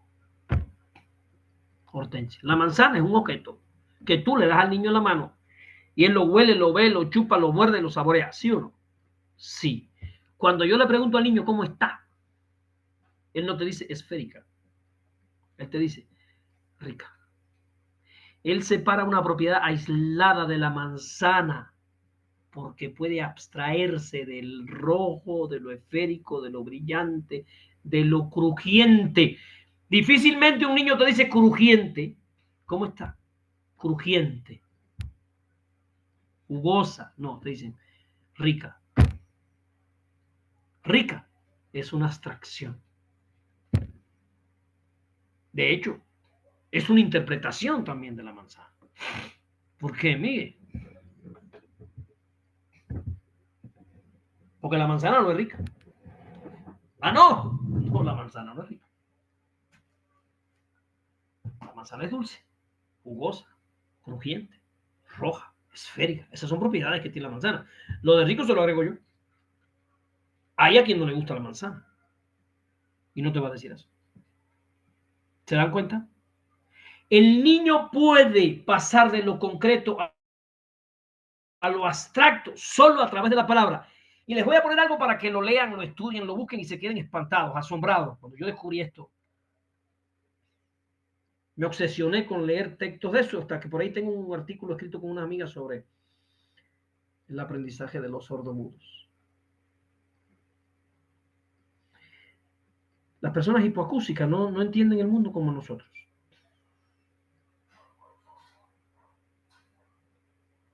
Hortensia. La manzana es un objeto que tú le das al niño en la mano y él lo huele, lo ve, lo chupa, lo muerde, lo saborea. ¿Sí o no? Sí. Cuando yo le pregunto al niño cómo está, él no te dice esférica. Él te dice rica. Él separa una propiedad aislada de la manzana porque puede abstraerse del rojo, de lo esférico, de lo brillante, de lo crujiente. Difícilmente un niño te dice crujiente. ¿Cómo está? Crujiente. Jugosa. No, te dicen rica. Rica es una abstracción. De hecho, es una interpretación también de la manzana. ¿Por qué? Mire. Porque la manzana no es rica. Ah, no. No, la manzana no es rica. La manzana es dulce, jugosa, crujiente, roja, esférica. Esas son propiedades que tiene la manzana. Lo de rico se lo agrego yo. Hay a quien no le gusta la manzana. Y no te va a decir eso. ¿Se dan cuenta? El niño puede pasar de lo concreto a lo abstracto solo a través de la palabra. Y les voy a poner algo para que lo lean, lo estudien, lo busquen y se queden espantados, asombrados. Cuando yo descubrí esto, me obsesioné con leer textos de eso, hasta que por ahí tengo un artículo escrito con una amiga sobre el aprendizaje de los sordomudos. Las personas hipoacúsicas no entienden el mundo como nosotros.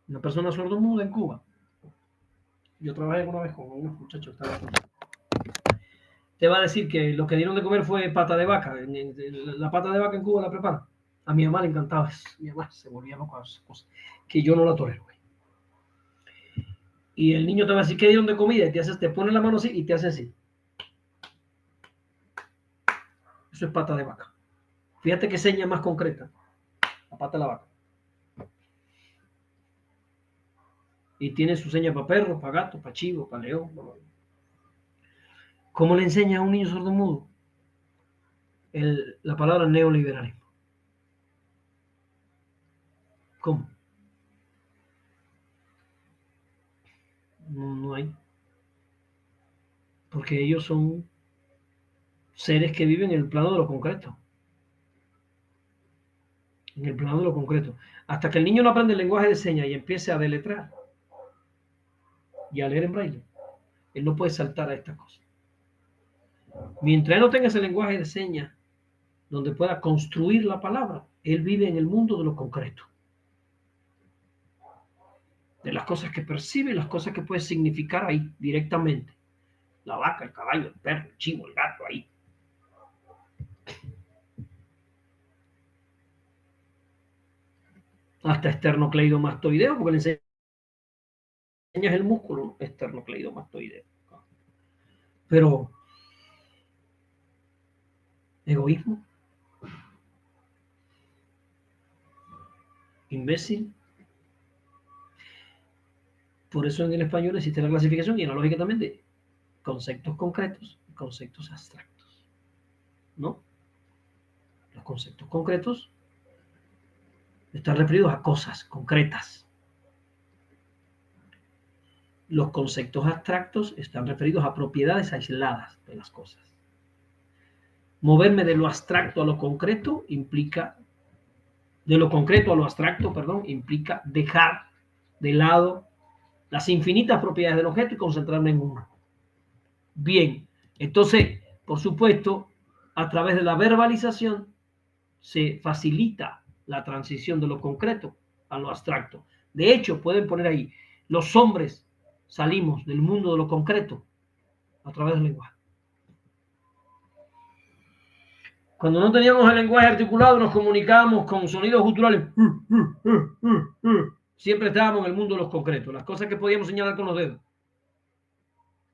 Una persona sordomuda en Cuba. Yo trabajé una vez con unos muchachos. Te va a decir que lo que dieron de comer fue pata de vaca. La pata de vaca en Cuba la preparan. A mi mamá le encantaba eso. Mi mamá se volvía loca con esas cosas. Que yo no la tolero. Y el niño te va a decir, ¿qué dieron de comida? Y te pone la mano así y te hace así. Eso es pata de vaca. Fíjate qué seña más concreta. La pata de la vaca. Y tiene su seña para perro, para gato, para chivo, para león. ¿Cómo le enseña a un niño sordomudo? La palabra neoliberalismo. ¿Cómo? No hay. Porque ellos son seres que viven en el plano de lo concreto. En el plano de lo concreto. Hasta que el niño no aprende el lenguaje de señas y empiece a deletrear y a leer en braille, él no puede saltar a estas cosas. Mientras él no tenga ese lenguaje de señas donde pueda construir la palabra, él vive en el mundo de lo concreto. De las cosas que percibe y las cosas que puede significar ahí directamente. La vaca, el caballo, el perro, el chivo, el gato, ahí. Hasta esternocleidomastoideo, porque le enseñas el músculo esternocleidomastoideo. Pero egoísmo, imbécil. Por eso en el español existe la clasificación y en la lógica también de conceptos concretos y conceptos abstractos. ¿No? Los conceptos concretos están referidos a cosas concretas. Los conceptos abstractos están referidos a propiedades aisladas de las cosas. Moverme de lo abstracto a lo concreto implica, de lo concreto a lo abstracto, perdón, implica dejar de lado las infinitas propiedades del objeto y concentrarme en uno. Bien, entonces, por supuesto, a través de la verbalización se facilita la transición de lo concreto a lo abstracto. De hecho, pueden poner ahí, los hombres salimos del mundo de lo concreto a través del lenguaje. Cuando no teníamos el lenguaje articulado, nos comunicábamos con sonidos guturales. Siempre estábamos en el mundo de los concretos, las cosas que podíamos señalar con los dedos.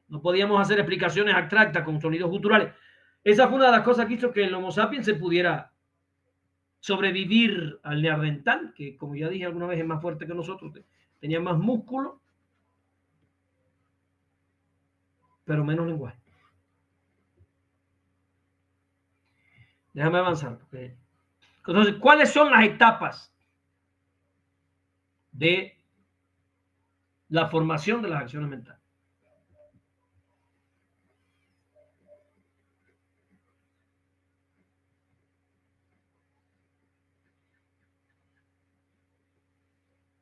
No podíamos hacer explicaciones abstractas con sonidos guturales. Esa fue una de las cosas que hizo que el Homo sapiens se pudiera sobrevivir al neandertal, que como ya dije alguna vez es más fuerte que nosotros, tenía más músculo, pero menos lenguaje. Déjame avanzar. Entonces, ¿cuáles son las etapas de la formación de las acciones mentales?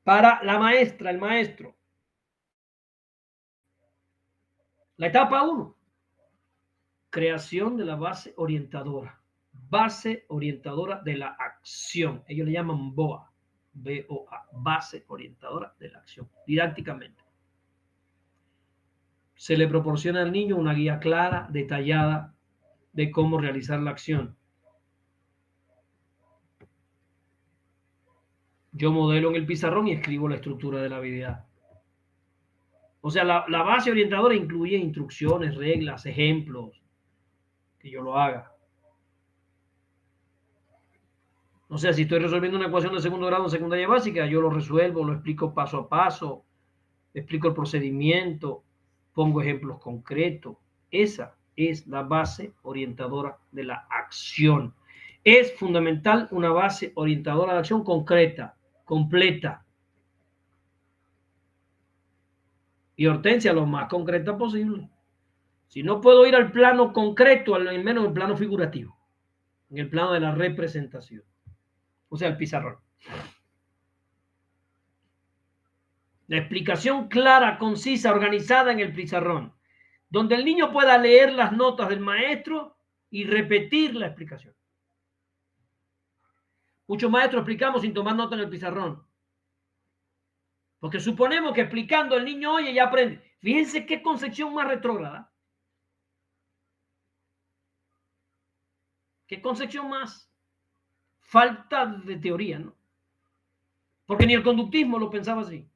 Para la maestra, el maestro. La etapa 1. Creación de la base orientadora. Base orientadora de la acción. Ellos le llaman BOA. B-O-A. Base orientadora de la acción. Didácticamente. Se le proporciona al niño una guía clara, detallada, de cómo realizar la acción. Yo modelo en el pizarrón y escribo la estructura de la habilidad. O sea, la base orientadora incluye instrucciones, reglas, ejemplos, que yo lo haga. O sea, si estoy resolviendo una ecuación de segundo grado en secundaria básica, yo lo resuelvo, lo explico paso a paso, explico el procedimiento, pongo ejemplos concretos. Esa es la base orientadora de la acción. Es fundamental una base orientadora de la acción concreta, completa. Y Hortensia, lo más concreta posible. Si no puedo ir al plano concreto, al menos el plano figurativo, en el plano de la representación. O sea, el pizarrón. La explicación clara, concisa, organizada en el pizarrón, donde el niño pueda leer las notas del maestro y repetir la explicación. Muchos maestros explicamos sin tomar nota en el pizarrón. Porque suponemos que explicando el niño oye y aprende. Fíjense qué concepción más retrógrada. Qué concepción más falta de teoría, ¿no? Porque ni el conductismo lo pensaba así.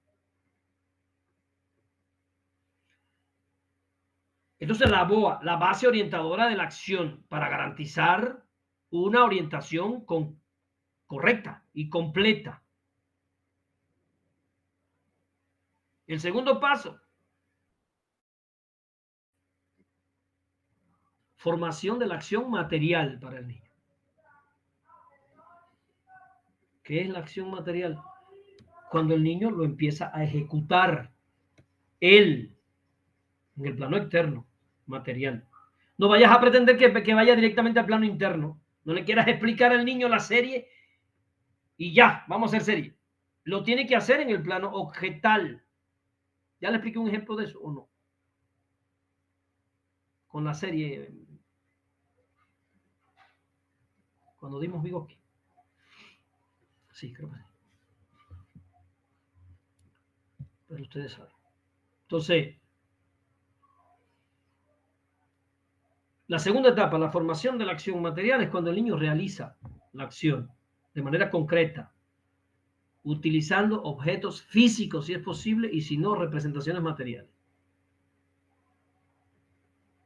Entonces la BOA, la base orientadora de la acción, para garantizar una orientación correcta y completa. El segundo paso, formación de la acción material para el niño. ¿Qué es la acción material? Cuando el niño lo empieza a ejecutar él en el plano externo, material. No vayas a pretender que vaya directamente al plano interno. No le quieras explicar al niño la serie y ya, vamos a hacer serie. Lo tiene que hacer en el plano objetal. ¿Ya le expliqué un ejemplo de eso o no? Con la serie, cuando dimos Vygotsky. Sí, creo que sí. Pero ustedes saben. Entonces, la segunda etapa, la formación de la acción material, es cuando el niño realiza la acción de manera concreta, utilizando objetos físicos si es posible y si no, representaciones materiales.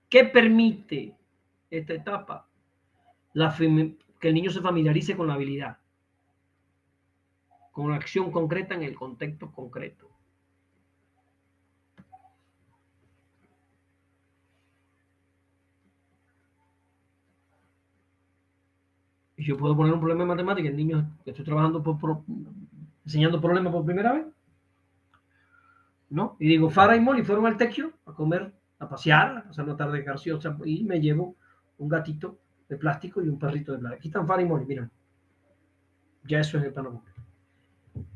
¿Qué permite esta etapa? Que el niño se familiarice con la habilidad, con la acción concreta en el contexto concreto. Y yo puedo poner un problema de matemática, el niño que estoy trabajando enseñando problemas por primera vez, ¿no? Y digo, Farah y Molly fueron al Tecchio a comer, a pasear, a hacer una tarde graciosa, y me llevo un gatito de plástico y un perrito de plástico. Aquí están Farah y Molly, miren. Ya eso es el plano concreto,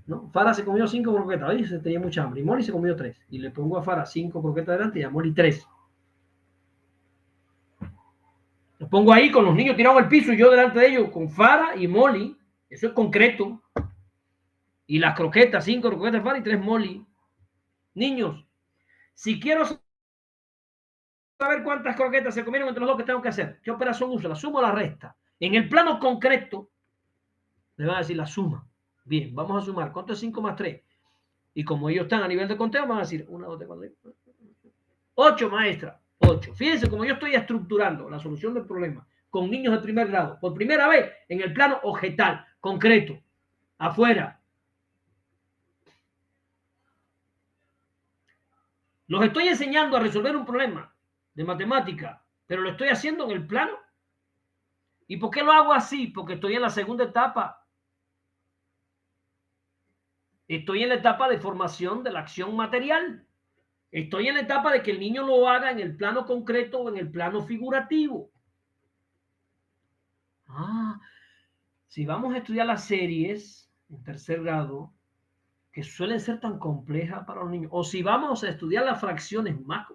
¿no? Farah se comió 5 croquetas, oye, se tenía mucha hambre, y Molly se comió 3. Y le pongo a Farah 5 croquetas delante y a Molly 3. Los pongo ahí con los niños tirados al piso y yo delante de ellos con Farah y Molly. Eso es concreto. Y las croquetas, 5 croquetas Farah y 3 Molly. Niños, si quiero saber cuántas croquetas se comieron entre los dos, ¿qué tengo que hacer? ¿Qué operación uso? La suma o la resta. En el plano concreto, le van a decir la suma. Bien, vamos a sumar. ¿Cuánto es 5 más 3? Y como ellos están a nivel de conteo, van a decir 1, 2, 3, 4, 8, maestra. 8. Fíjense cómo yo estoy estructurando la solución del problema con niños de primer grado, por primera vez en el plano objetal, concreto, afuera. Los estoy enseñando a resolver un problema de matemática, pero lo estoy haciendo en el plano ¿Y por qué lo hago así? Porque estoy en la segunda etapa. Estoy en la etapa de formación de la acción material. Estoy en la etapa de que el niño lo haga en el plano concreto o en el plano figurativo. Si vamos a estudiar las series en tercer grado, que suelen ser tan complejas para los niños, o si vamos a estudiar las fracciones más,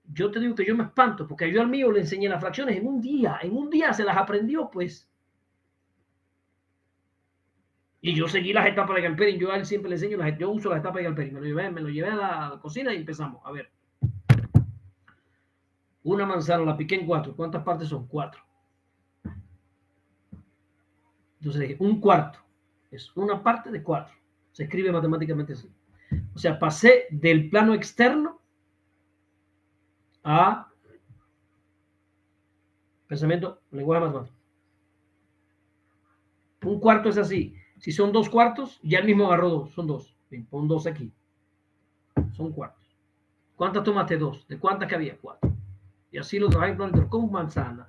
yo te digo que yo me espanto, porque yo al mío le enseñé las fracciones en un día se las aprendió, pues. Y yo seguí las etapas de Galperin, yo a él siempre le enseño, yo uso las etapas de Galperin, me lo llevé a la cocina y empezamos, a ver. Una manzana la piqué en 4, ¿cuántas partes son? 4. Entonces dije, un cuarto es una parte de 4. Se escribe matemáticamente así. O sea, pasé del plano externo a pensamiento, lenguaje matemático. Un cuarto es así. Si son 2 cuartos, ya el mismo agarró 2. Son 2. Pon 2 aquí. Son cuartos. ¿Cuántas tomaste? 2. ¿De cuántas que había? 4. Y así lo trabajé con manzana,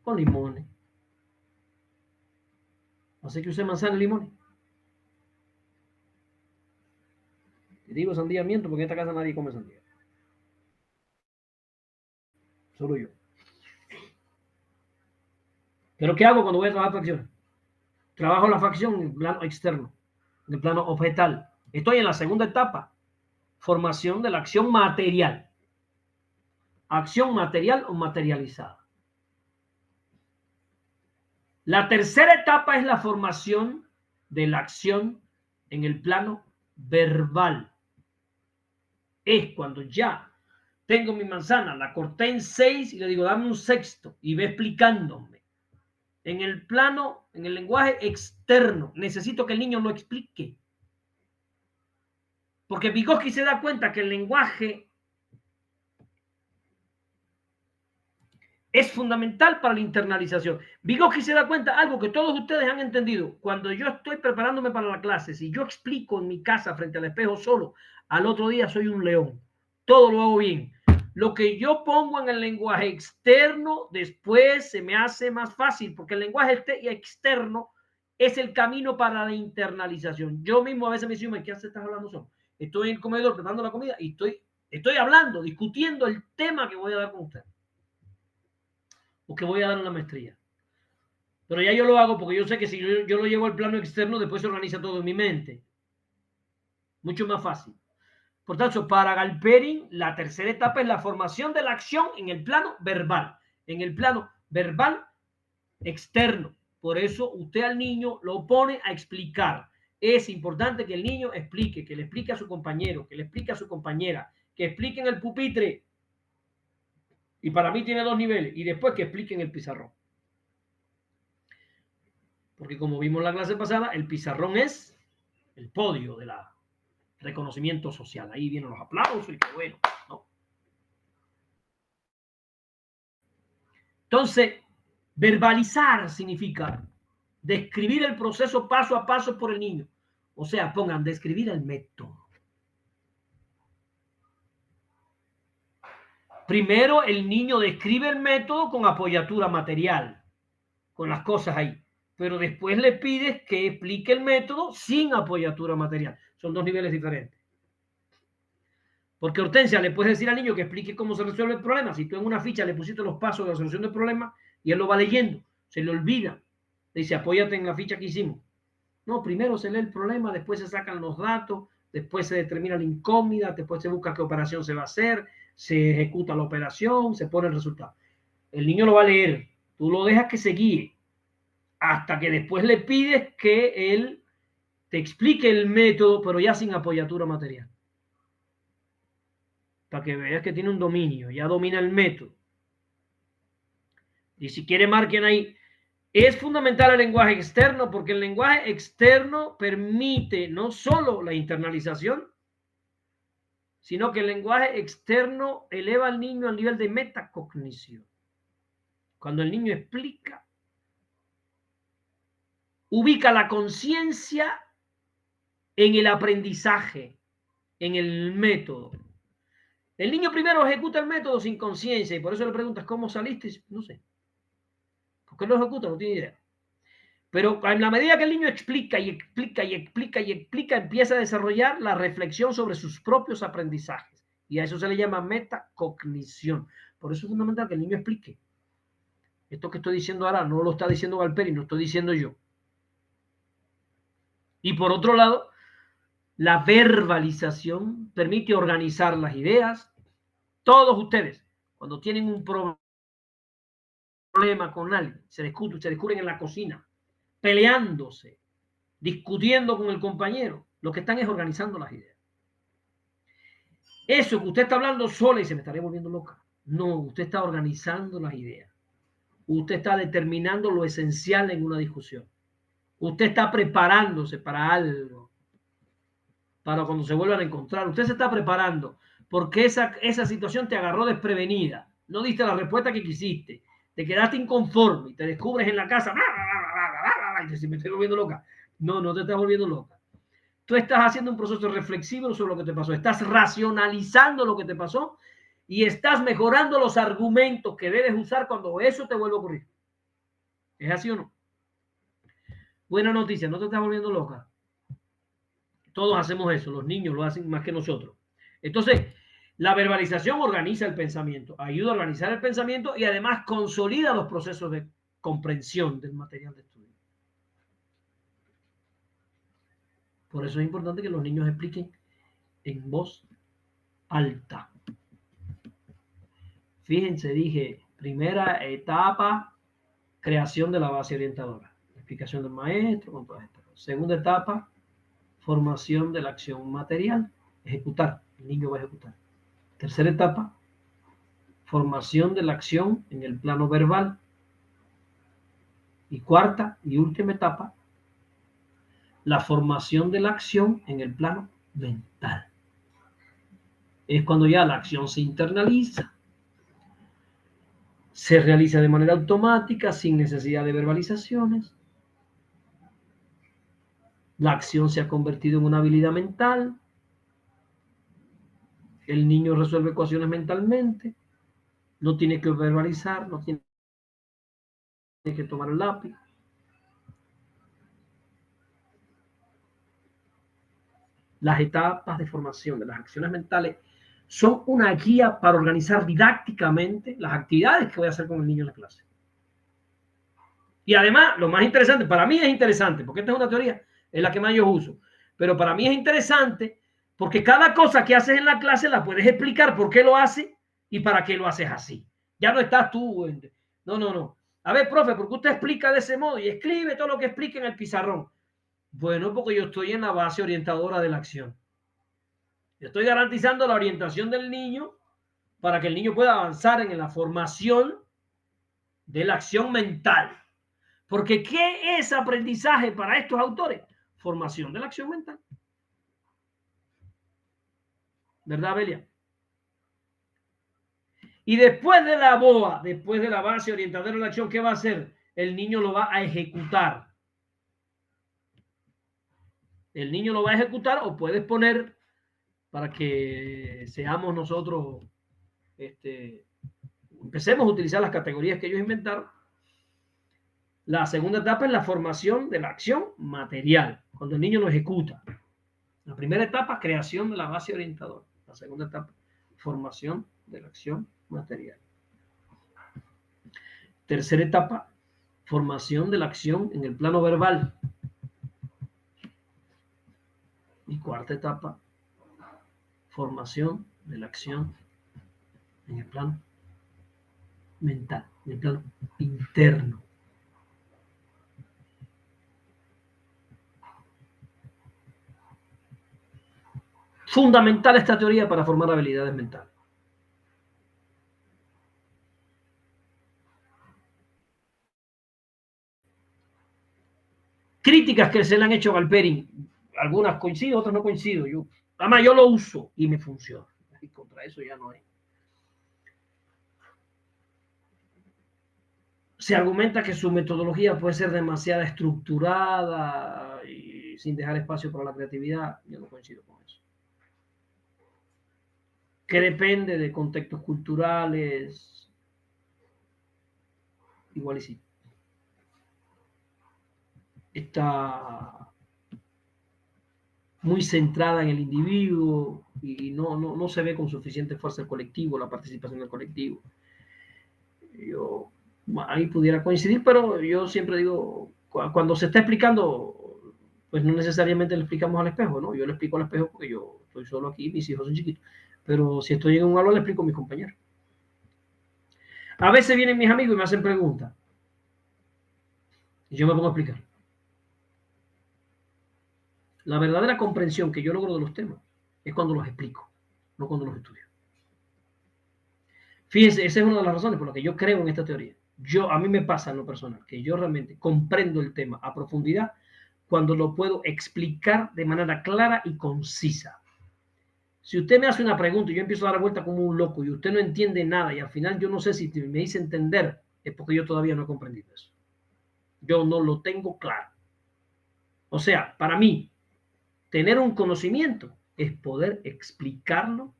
con limones. Así que usé manzana y limones. Te digo sandía miento porque en esta casa nadie come sandía. Solo yo. ¿Pero qué hago cuando voy a trabajar fracciones? Trabajo la fracción en el plano externo, en el plano objetal. Estoy en la segunda etapa, formación de la acción material. Acción material o materializada. La tercera etapa es la formación de la acción en el plano verbal. Es cuando ya tengo mi manzana, la corté en 6 y le digo, dame un sexto y ve explicándome. En el plano, en el lenguaje externo, necesito que el niño lo explique. Porque Vygotsky se da cuenta que el lenguaje es fundamental para la internalización. Vygotsky se da cuenta algo que todos ustedes han entendido. Cuando yo estoy preparándome para la clase, si yo explico en mi casa frente al espejo solo, al otro día soy un león. Todo lo hago bien. Lo que yo pongo en el lenguaje externo después se me hace más fácil, porque el lenguaje externo es el camino para la internalización. Yo mismo a veces me digo, ¿qué estás hablando solo? Estoy en el comedor preparando la comida y estoy hablando, discutiendo el tema que voy a dar con usted o que voy a dar en la maestría. Pero ya yo lo hago porque yo sé que si yo lo llevo al plano externo, después se organiza todo en mi mente. Mucho más fácil. Por tanto, para Galperin, la tercera etapa es la formación de la acción en el plano verbal. En el plano verbal externo. Por eso usted al niño lo pone a explicar. Es importante que el niño explique, que le explique a su compañero, que le explique a su compañera, que explique en el pupitre. Y para mí tiene 2 niveles. Y después que explique en el pizarrón. Porque como vimos en la clase pasada, el pizarrón es el podio del reconocimiento social. Ahí vienen los aplausos y qué bueno, ¿no? Entonces, verbalizar significa describir el proceso paso a paso por el niño. O sea, pongan describir el método. Primero, el niño describe el método con apoyatura material, con las cosas ahí. Pero después le pides que explique el método sin apoyatura material. Son 2 niveles diferentes. Porque Hortensia, le puedes decir al niño que explique cómo se resuelve el problema. Si tú en una ficha le pusiste los pasos de la solución del problema y él lo va leyendo, se le olvida. Le dice, apóyate en la ficha que hicimos. No, primero se lee el problema, después se sacan los datos, después se determina la incógnita, después se busca qué operación se va a hacer, se ejecuta la operación, se pone el resultado. El niño lo va a leer, tú lo dejas que se guíe, hasta que después le pides que él te explique el método, pero ya sin apoyatura material. Para que veas que tiene un dominio, ya domina el método. Y si quiere marquen ahí. Es fundamental el lenguaje externo porque el lenguaje externo permite no solo la internalización, sino que el lenguaje externo eleva al niño al nivel de metacognición. Cuando el niño explica, ubica la conciencia en el aprendizaje, en el método. El niño primero ejecuta el método sin conciencia y por eso le preguntas, ¿cómo saliste? No sé. qué lo ejecuta? No tiene idea. Pero en la medida que el niño explica y explica y explica y explica, empieza a desarrollar la reflexión sobre sus propios aprendizajes. Y a eso se le llama metacognición. Por eso es fundamental que el niño explique. Esto que estoy diciendo ahora no lo está diciendo Galperi, no estoy diciendo yo. Y por otro lado, la verbalización permite organizar las ideas. Todos ustedes, cuando tienen un problema con alguien, se descubren en la cocina, peleándose, discutiendo con el compañero, lo que están es organizando las ideas. Eso que usted está hablando sola y se me estaría volviendo loca. No, usted está organizando las ideas. Usted está determinando lo esencial en una discusión. Usted está preparándose para algo, para cuando se vuelvan a encontrar. Usted se está preparando porque esa situación te agarró desprevenida. No diste la respuesta que quisiste. Te quedaste inconforme y te descubres en la casa. Y se me estoy volviendo loca. No, no te estás volviendo loca. Tú estás haciendo un proceso reflexivo sobre lo que te pasó. Estás racionalizando lo que te pasó y estás mejorando los argumentos que debes usar cuando eso te vuelva a ocurrir. ¿Es así o no? Buena noticia, no te estás volviendo loca. Todos hacemos eso, los niños lo hacen más que nosotros. Entonces, la verbalización organiza el pensamiento, ayuda a organizar el pensamiento y además consolida los procesos de comprensión del material de estudio. Por eso es importante que los niños expliquen en voz alta. Fíjense, dije, primera etapa, creación de la base orientadora. Explicación del maestro, con todas estas cosas. Segunda etapa, formación de la acción material. Ejecutar, el niño va a ejecutar. Tercera etapa, formación de la acción en el plano verbal. Y cuarta y última etapa, la formación de la acción en el plano mental. Es cuando ya la acción se internaliza, se realiza de manera automática, sin necesidad de verbalizaciones. La acción se ha convertido en una habilidad mental. El niño resuelve ecuaciones mentalmente. No tiene que verbalizar, no tiene que tomar el lápiz. Las etapas de formación de las acciones mentales son una guía para organizar didácticamente las actividades que voy a hacer con el niño en la clase. Y además, lo más interesante, para mí es interesante, porque esta es una teoría, es la que más yo uso, pero para mí es interesante porque cada cosa que haces en la clase la puedes explicar por qué lo haces y para qué lo haces así. Ya no estás tú. No. A ver, profe, ¿por qué usted explica de ese modo? Y escribe todo lo que explica en el pizarrón. Bueno, porque yo estoy en la base orientadora de la acción. Yo estoy garantizando la orientación del niño para que el niño pueda avanzar en la formación de la acción mental. Porque ¿qué es aprendizaje para estos autores? Formación de la acción mental. ¿Verdad, Belia? Y después de la BOA, después de la base orientadora de la acción, ¿qué va a hacer? El niño lo va a ejecutar. El niño lo va a ejecutar o puedes poner para que seamos nosotros, empecemos a utilizar las categorías que ellos inventaron. La segunda etapa es la formación de la acción material, cuando el niño lo ejecuta. La primera etapa, creación de la base orientadora. La segunda etapa, formación de la acción material. Tercera etapa, formación de la acción en el plano verbal. Y cuarta etapa, formación de la acción en el plano mental, en el plano interno. Fundamental esta teoría para formar habilidades mentales. Críticas que se le han hecho a Galperi, algunas coincido, otras no coincido. Además, yo lo uso y me funciona. Y contra eso ya no hay. Se argumenta que su metodología puede ser demasiado estructurada y sin dejar espacio para la creatividad. Yo no coincido con eso. Que depende de contextos culturales. Igual y sí. está muy centrada en el individuo y no se ve con suficiente fuerza el colectivo, la participación del colectivo. Yo ahí pudiera coincidir, pero yo siempre digo, cuando se está explicando, pues no necesariamente le explicamos al espejo, ¿no? Yo le explico al espejo porque yo estoy solo aquí, mis hijos son chiquitos, pero si estoy en un aula le explico a mis compañeros. A veces vienen mis amigos y me hacen preguntas y yo me pongo a explicar. La verdadera comprensión que yo logro de los temas es cuando los explico, no cuando los estudio. Fíjense, esa es una de las razones por las que yo creo en esta teoría. A mí me pasa en lo personal que yo realmente comprendo el tema a profundidad cuando lo puedo explicar de manera clara y concisa. Si usted me hace una pregunta y yo empiezo a dar vuelta como un loco y usted no entiende nada y al final yo no sé si me hice entender, es porque yo todavía no he comprendido eso. Yo no lo tengo claro. O sea, para mí, tener un conocimiento es poder explicarlo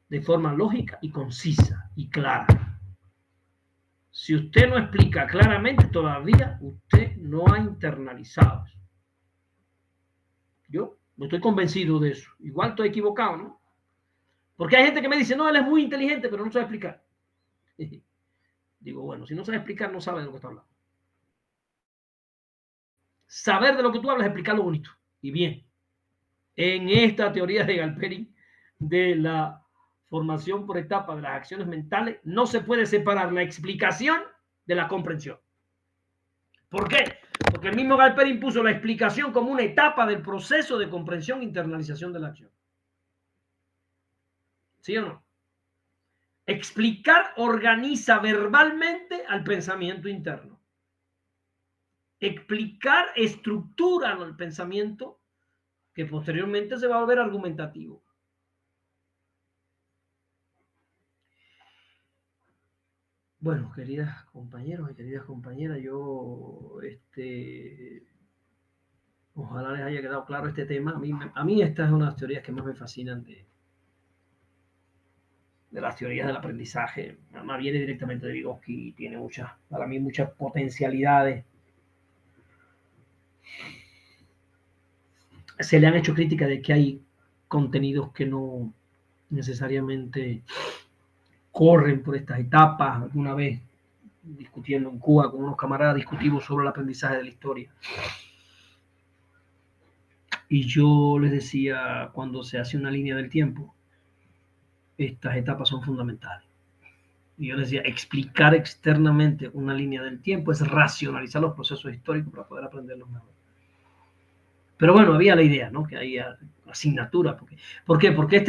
de forma lógica y concisa y clara. Si usted no explica claramente, todavía usted no ha internalizado eso. Yo no estoy convencido de eso. Igual estoy equivocado, ¿no? Porque hay gente que me dice, no, él es muy inteligente, pero no sabe explicar. Digo, bueno, si no sabe explicar, no sabe de lo que está hablando. Saber de lo que tú hablas es explicarlo bonito y bien. En esta teoría de Galperín, de la formación por etapa de las acciones mentales, no se puede separar la explicación de la comprensión. ¿Por qué? Porque el mismo Galperín puso la explicación como una etapa del proceso de comprensión e internalización de la acción. ¿Sí o no? Explicar organiza verbalmente al pensamiento interno. Explicar estructura el pensamiento que posteriormente se va a volver argumentativo. Bueno, queridas compañeros y queridas compañeras, yo ojalá les haya quedado claro este tema. A mí esta es una de las teorías que más me fascinan de las teorías del aprendizaje. Además viene directamente de Vygotsky y tiene para mí muchas potencialidades. Se le han hecho críticas de que hay contenidos que no necesariamente corren por estas etapas. Alguna vez discutiendo en Cuba con unos camaradas discutimos sobre el aprendizaje de la historia. Y yo les decía, cuando se hace una línea del tiempo, estas etapas son fundamentales. Y yo les decía, explicar externamente una línea del tiempo es racionalizar los procesos históricos para poder aprenderlos mejor. Pero bueno, había la idea, ¿no? Que había asignatura. ¿Por qué? Porque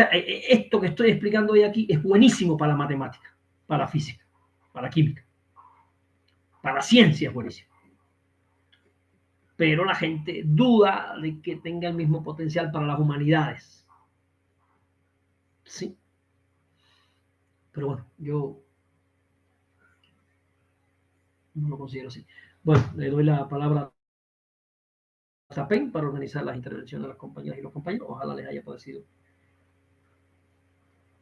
esto que estoy explicando hoy aquí es buenísimo para la matemática, para la física, para la química, para la ciencia es buenísimo. Pero la gente duda de que tenga el mismo potencial para las humanidades. Sí. Pero bueno, yo no lo considero así. Bueno, le doy la palabra a Zapen para organizar las intervenciones de las compañeras y los compañeros. Ojalá les haya parecido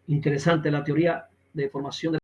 interesante la teoría de formación de